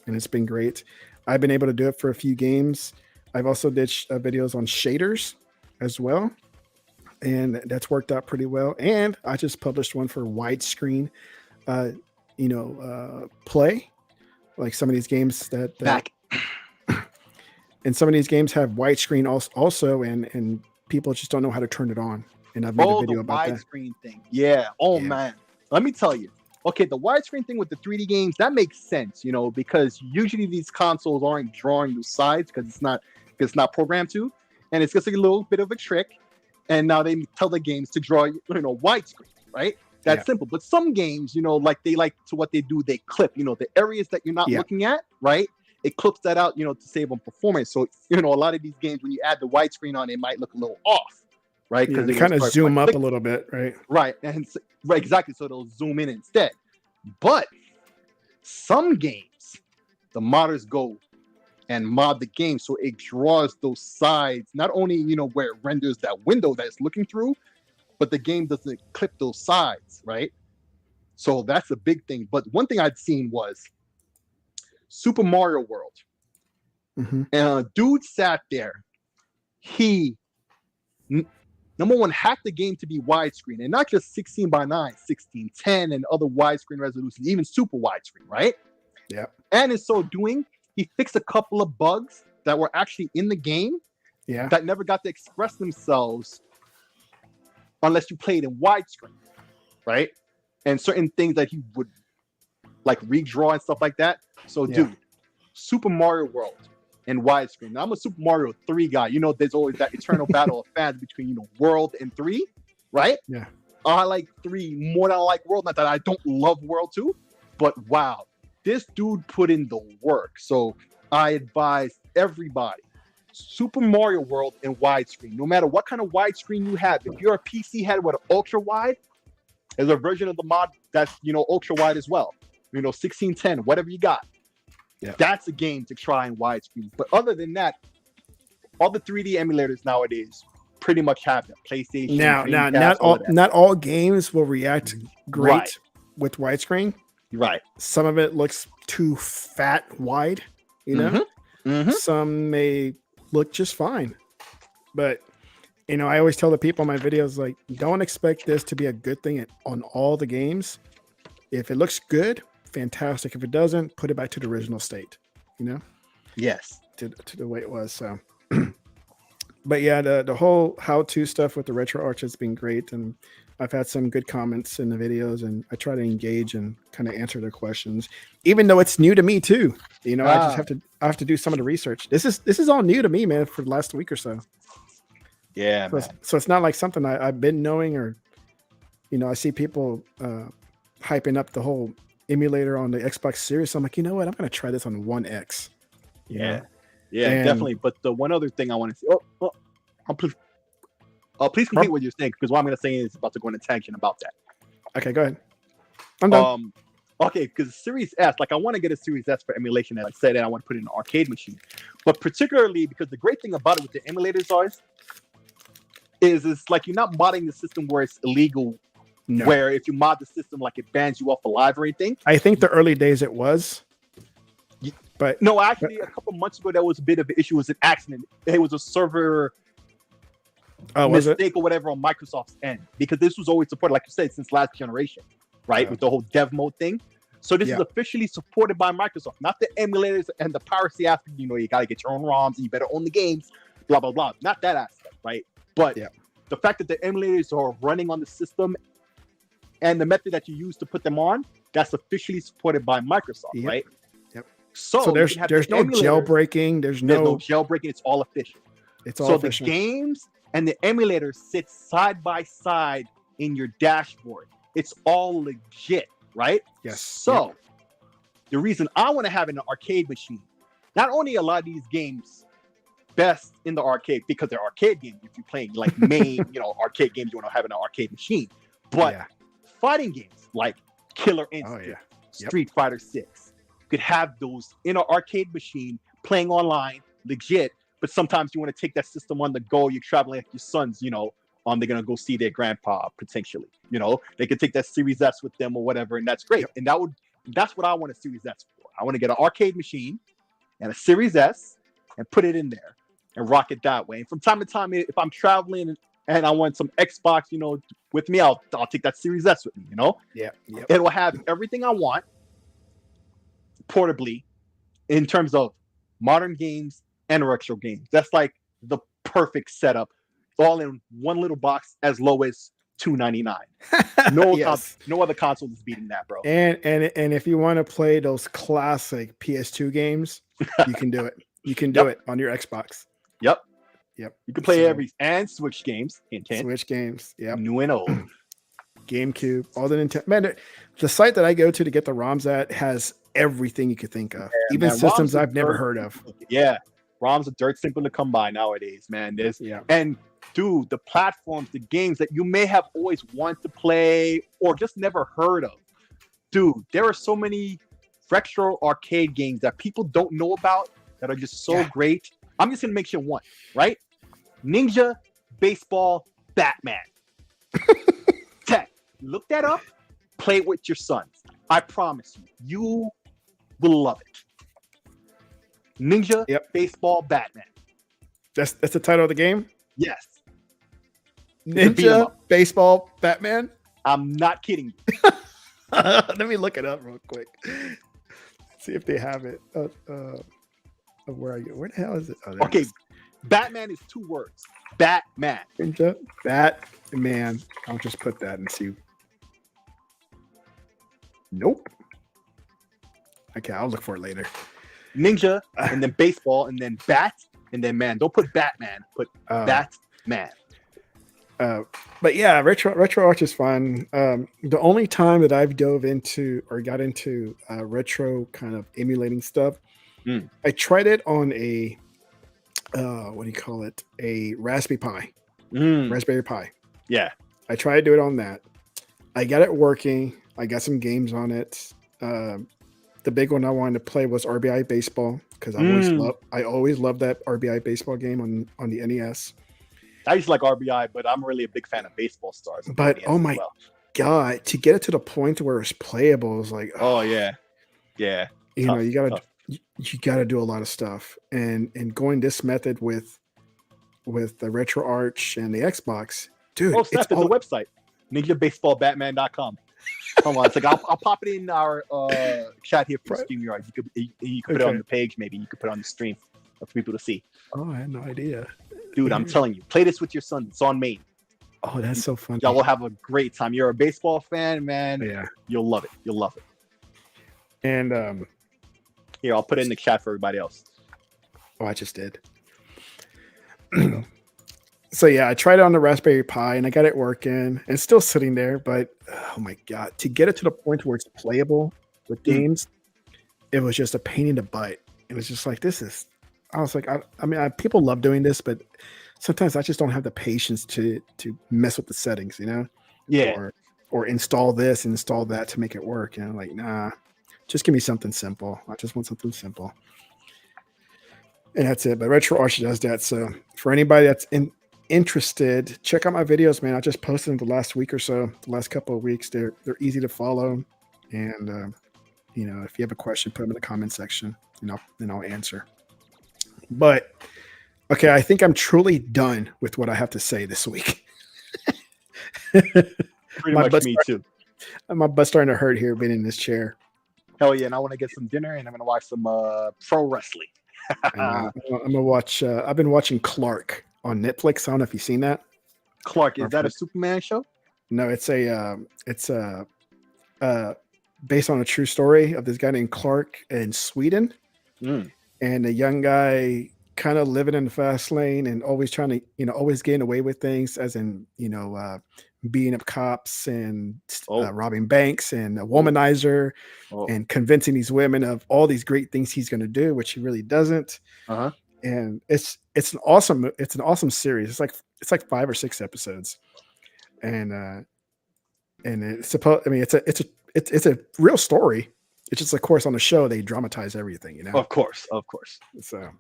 Speaker 1: and it's been great. I've been able to do it for a few games. I've also did videos on shaders as well, and that's worked out pretty well. And I just published one for widescreen, play. Like some of these games
Speaker 2: Back.
Speaker 1: and some of these games have widescreen also, and people just don't know how to turn it on. And I've made a video about that.
Speaker 2: The widescreen thing. Yeah. Oh man. Let me tell you. Okay, the widescreen thing with the 3D games, that makes sense, because usually these consoles aren't drawing the sides because it's not programmed to, and it's just a little bit of a trick. And now they tell the games to draw, widescreen, right? That's simple. But some games, what they do, they clip, the areas that you're not looking at, right? It clips that out, to save on performance. So, a lot of these games, when you add the widescreen on, it might look a little off, right?
Speaker 1: Because they kind of zoom up a little bit, right?
Speaker 2: Right. And right, exactly. So it'll zoom in instead. But some games, the modders go and mod the game so it draws those sides, not only, where it renders that window that it's looking through, but the game doesn't clip those sides, right? So that's a big thing. But one thing I'd seen was Super Mario World.
Speaker 1: Mm-hmm.
Speaker 2: And a dude sat there. He, number one, hacked the game to be widescreen. And not just 16:9, 16:10, and other widescreen resolutions, even super widescreen, right?
Speaker 1: Yeah.
Speaker 2: And in so doing, he fixed a couple of bugs that were actually in the game that never got to express themselves unless you played in widescreen, right? And certain things that he would like redraw and stuff like that. So, dude, Super Mario World in widescreen. Now, I'm a Super Mario 3 guy. There's always that eternal battle of fans between, World and 3, right?
Speaker 1: Yeah.
Speaker 2: I like 3 more than I like World. Not that I don't love World 2, but wow, this dude put in the work. So I advise everybody, Super Mario World in widescreen. No matter what kind of widescreen you have, if you're a PC head with an ultra wide, there's a version of the mod that's ultra wide as well. 16:10, whatever you got.
Speaker 1: Yeah.
Speaker 2: That's a game to try in widescreen. But other than that, all the 3D emulators nowadays pretty much have that. PlayStation.
Speaker 1: Now, not all games will react great with widescreen.
Speaker 2: Right.
Speaker 1: Some of it looks too fat wide,
Speaker 2: Mm-hmm.
Speaker 1: Some may look just fine. But, I always tell the people in my videos, like, don't expect this to be a good thing on all the games. If it looks good, fantastic. If it doesn't, put it back to the original state,
Speaker 2: Yes.
Speaker 1: To the way it was. So, but yeah, the whole how-to stuff with the RetroArch has been great. And I've had some good comments in the videos, and I try to engage and kind of answer their questions, even though it's new to me too. I just have to do some of the research. This is all new to me, man, for the last week or so.
Speaker 2: Yeah.
Speaker 1: So it's not like something I've been knowing, or, I see people hyping up the whole emulator on the Xbox Series. So I'm like, you know what? I'm going to try this on One X.
Speaker 2: Yeah, definitely. But the one other thing I want to say, please complete what you're saying, because what I'm going to say is about to go on a tangent about that.
Speaker 1: Okay, go ahead. I'm done.
Speaker 2: Okay, because Series S, I want to get a Series S for emulation, as I said, and I want to put it in an arcade machine. But particularly because the great thing about it with the emulators is it's like you're not modding the system where it's illegal. No. Where if you mod the system, it bans you off of live or anything.
Speaker 1: I think the early days it was. But
Speaker 2: no, actually, a couple months ago, there was a bit of an issue. It was an accident. It was a server mistake or whatever on Microsoft's end, because this was always supported, like you said, since last generation, right? With the whole dev mode thing. So this is officially supported by Microsoft, not the emulators and the piracy aspect. You got to get your own ROMs and you better own the games, blah, blah, blah. Not that aspect, right? But the fact that the emulators are running on the system and the method that you use to put them on, that's officially supported by Microsoft, right?
Speaker 1: Yep.
Speaker 2: So
Speaker 1: there's no jailbreaking. There's no
Speaker 2: jailbreaking. It's all official.
Speaker 1: It's all official.
Speaker 2: The games and the emulators sit side by side in your dashboard. It's all legit, right?
Speaker 1: Yes.
Speaker 2: So the reason I want to have an arcade machine, not only a lot of these games best in the arcade because they're arcade games. If you're playing main, arcade games, you want to have an arcade machine. But fighting games like Killer Instinct, Street Fighter 6, you could have those in an arcade machine playing online, legit. But sometimes you want to take that system on the go. You're traveling like your sons, they're gonna go see their grandpa potentially. They could take that Series S with them or whatever, and that's great. And that's what I want a Series S for. I want to get an arcade machine and a Series S and put it in there and rock it that way. And from time to time, if I'm traveling and I want some Xbox, with me, I'll take that Series S with me.
Speaker 1: Yeah. Yep.
Speaker 2: It'll have everything I want portably in terms of modern games and retro games. That's like the perfect setup, all in one little box as low as $299. No other console is beating that, bro.
Speaker 1: And if you want to play those classic PS2 games, you can do it. You can do it on your Xbox.
Speaker 2: Yep. You can play and Switch games.
Speaker 1: Switch games. Yep.
Speaker 2: New and old.
Speaker 1: GameCube. All the Nintendo. Man, the site that I go to get the ROMs at has everything you could think of. Even systems I've never heard of.
Speaker 2: Yeah. ROMs are dirt simple to come by nowadays, man. And dude, the platforms, the games that you may have always wanted to play or just never heard of. Dude, there are so many retro arcade games that people don't know about that are just so great. I'm just gonna make sure one, right? Ninja, baseball, Batman. Tech, look that up, play it with your sons. I promise you will love it. Ninja, baseball, Batman.
Speaker 1: That's the title of the game?
Speaker 2: Yes.
Speaker 1: Ninja, baseball, Batman?
Speaker 2: I'm not kidding you.
Speaker 1: Let me look it up real quick. See if they have it. Where the hell is it?
Speaker 2: Okay, Batman is 2 words. Batman.
Speaker 1: Ninja, Batman. I'll just put that and see. Nope. Okay, I'll look for it later.
Speaker 2: Ninja, and then baseball, and then bat, and then man. Don't put Batman. Put Batman.
Speaker 1: But yeah, retro art is fun. The only time that I've dove into or got into retro kind of emulating stuff, I tried it on a what do you call it? A Raspberry Pi. Raspberry Pi.
Speaker 2: Yeah.
Speaker 1: I tried to do it on that. I got it working. I got some games on it. The big one I wanted to play was RBI Baseball because I always loved that RBI Baseball game on the NES.
Speaker 2: I used to like RBI, but I'm really a big fan of Baseball Stars.
Speaker 1: But oh my god, to get it to the point where it's playable is like,
Speaker 2: oh yeah.
Speaker 1: You know, you gotta do a lot of stuff, and going this method with the Retro Arch and the Xbox, dude.
Speaker 2: Oh, snap! There's a website, NinjaBaseballBatman.com. Hold on, it's like I'll pop it in our chat here for StreamYard. You could put it on the page, maybe you could put it on the stream for people to see.
Speaker 1: Oh, I had no idea.
Speaker 2: Dude, I'm telling you, play this with your son. It's on main.
Speaker 1: Oh, that's so fun.
Speaker 2: Y'all will have a great time. You're a baseball fan, man.
Speaker 1: Yeah.
Speaker 2: You'll love it. You'll love it.
Speaker 1: And
Speaker 2: here, I'll put it in the chat for everybody else.
Speaker 1: Oh, I just did. So yeah, I tried it on the Raspberry Pi and I got it working and it's still sitting there, but oh my god, to get it to the point where it's playable with games, it was just a pain in the butt. It was just like, I was like, I mean, people love doing this, but sometimes I just don't have the patience to mess with the settings, you know?
Speaker 2: Yeah.
Speaker 1: Or install this and install that to make it work. And I'm like, nah, just give me something simple. I just want something simple. And that's it. But Retro Arch does that. So for anybody that's interested, check out my videos, man. I just posted them the last week or so, the last couple of weeks. They're easy to follow. And, you know, if you have a question, put them in the comment section and I'll answer. But okay, I think I'm truly done with what I have to say this week.
Speaker 2: Pretty much me too.
Speaker 1: My butt's starting to hurt here being in this chair.
Speaker 2: Hell yeah, and I want to get some dinner and I'm going to watch some pro wrestling.
Speaker 1: I'm going to watch, I've been watching Clark on Netflix. I don't know if you've seen that.
Speaker 2: Clark, is that a Superman show?
Speaker 1: No, it's based on a true story of this guy named Clark in Sweden. And a young guy kind of living in the fast lane and always trying to, always getting away with things, as in, beating up cops and robbing banks and a womanizer and convincing these women of all these great things he's going to do, which he really doesn't. And it's an awesome series. It's like 5 or 6 episodes, and it's supposed. I mean, it's a real story. It's just, of course, on the show they dramatize everything,
Speaker 2: Of course.
Speaker 1: So,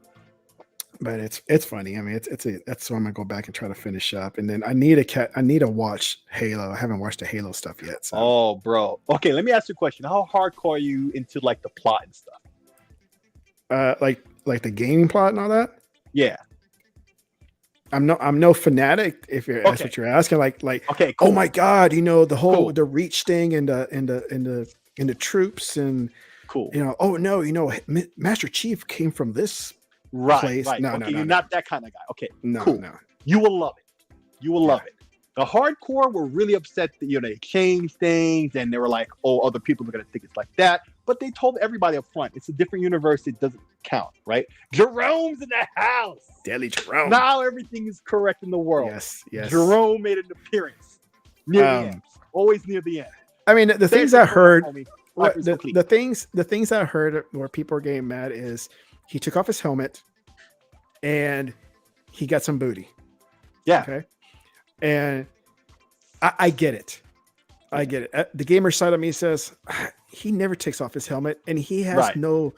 Speaker 1: but it's funny. I mean, that's what I'm gonna go back and try to finish up, and then I need to watch Halo. I haven't watched the Halo stuff yet. So.
Speaker 2: Oh, bro. Okay, let me ask you a question. How hardcore are you into like the plot and stuff?
Speaker 1: Like the gaming plot and all that.
Speaker 2: Yeah.
Speaker 1: I'm no fanatic if that's what you're asking. Like
Speaker 2: okay, cool.
Speaker 1: Oh my god, the whole the reach thing and the troops and
Speaker 2: cool.
Speaker 1: Oh no, Master Chief came from this place.
Speaker 2: Right.
Speaker 1: No,
Speaker 2: okay, you're not that kind of guy. Okay,
Speaker 1: no,
Speaker 2: cool.
Speaker 1: No.
Speaker 2: You will love it. You will love it. The hardcore were really upset that they changed things and they were like, oh, other people are gonna think it's like that. But they told everybody up front, it's a different universe. It doesn't count, right? Jerome's in the house.
Speaker 1: Deadly Jerome.
Speaker 2: Now everything is correct in the world.
Speaker 1: Yes.
Speaker 2: Jerome made an appearance near the end. Always near the end.
Speaker 1: I mean, the things I heard, the things I heard where people are getting mad is he took off his helmet and he got some booty.
Speaker 2: Yeah.
Speaker 1: Okay. And I get it. I get it. The gamer side of me says he never takes off his helmet and he has no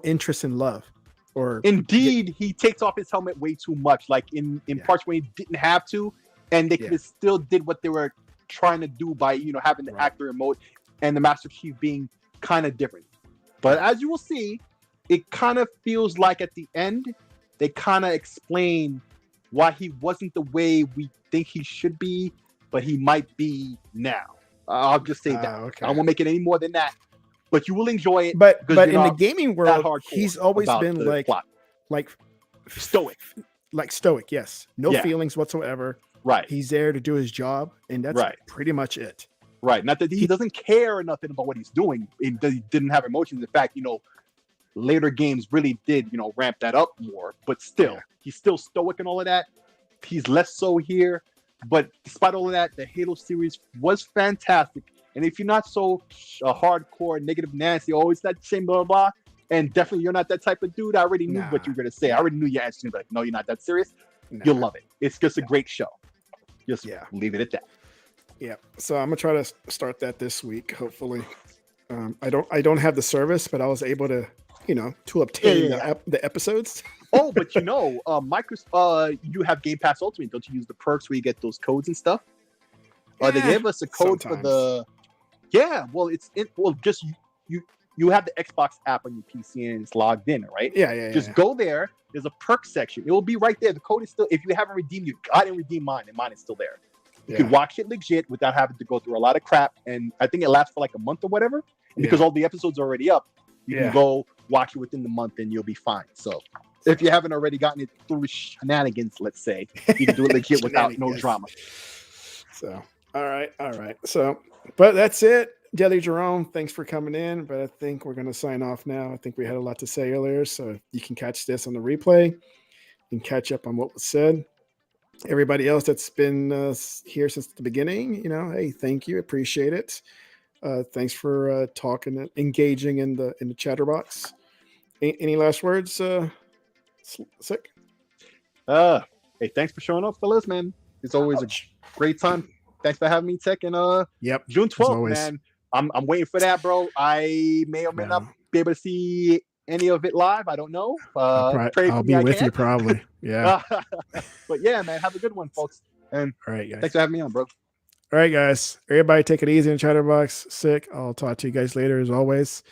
Speaker 1: interest in love. Or
Speaker 2: indeed, he takes off his helmet way too much. Like in parts where he didn't have to, and they could have still did what they were trying to do by having the actor mode and the Master Chief being kind of different. But as you will see, it kind of feels like at the end they kind of explain why he wasn't the way we think he should be, but he might be now. I'll just say that.
Speaker 1: Okay.
Speaker 2: I won't make it any more than that. But you will enjoy it.
Speaker 1: But in the gaming world, he's always been like
Speaker 2: stoic.
Speaker 1: Like stoic, yes. No feelings whatsoever.
Speaker 2: Right.
Speaker 1: He's there to do his job, and that's pretty much it.
Speaker 2: Right. Not that he doesn't care or nothing about what he's doing. He didn't have emotions. In fact, later games really did, ramp that up more. But still, he's still stoic and all of that. He's less so here. But despite all of that, the Halo series was fantastic. And if you're not so hardcore, negative Nancy, always that same blah, blah, and definitely you're not that type of dude, I already knew what you were going to say. I already knew your answer. You'd be like, no, you're not that serious. You'll love it. It's just a great show. Just leave it at that.
Speaker 1: Yeah. So I'm going to try to start that this week, hopefully. I don't have the service, but I was able to, to obtain the episodes.
Speaker 2: Oh, but Microsoft, you have Game Pass Ultimate. Don't you use the perks where you get those codes and stuff? They gave us a code for the. Yeah, well, just you have the Xbox app on your PC and it's logged in, right?
Speaker 1: Yeah.
Speaker 2: Just go there. There's a perk section. It will be right there. The code is still. If you haven't redeemed, I didn't redeem mine, and mine is still there. You can watch it legit without having to go through a lot of crap. And I think it lasts for like a month or whatever. And because all the episodes are already up, you can go watch it within the month and you'll be fine. So if you haven't already gotten it through shenanigans, let's say, you can do it legit without no drama.
Speaker 1: So, all right. So, but that's it. Deadly Jerome, thanks for coming in. But I think we're going to sign off now. I think we had a lot to say earlier. So you can catch this on the replay. You can catch up on what was said. Everybody else that's been here since the beginning, hey, thank you. Appreciate it. Thanks for talking and engaging in the chatterbox. Any last words, Sik?
Speaker 2: Hey, thanks for showing up, fellas, man. It's always a great time. Thanks for having me, Tech. And June 12th, man. I'm waiting for that, bro. I may or may not be able to see any of it live. I don't know.
Speaker 1: I'll be with you probably. Yeah.
Speaker 2: But yeah, man, have a good one, folks. And
Speaker 1: all right, guys.
Speaker 2: Thanks for having me on, bro.
Speaker 1: All right, guys. Everybody take it easy in Chatterbox. Sik. I'll talk to you guys later as always.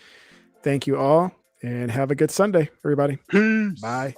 Speaker 1: Thank you all and have a good Sunday, everybody.
Speaker 2: Peace.
Speaker 1: Bye.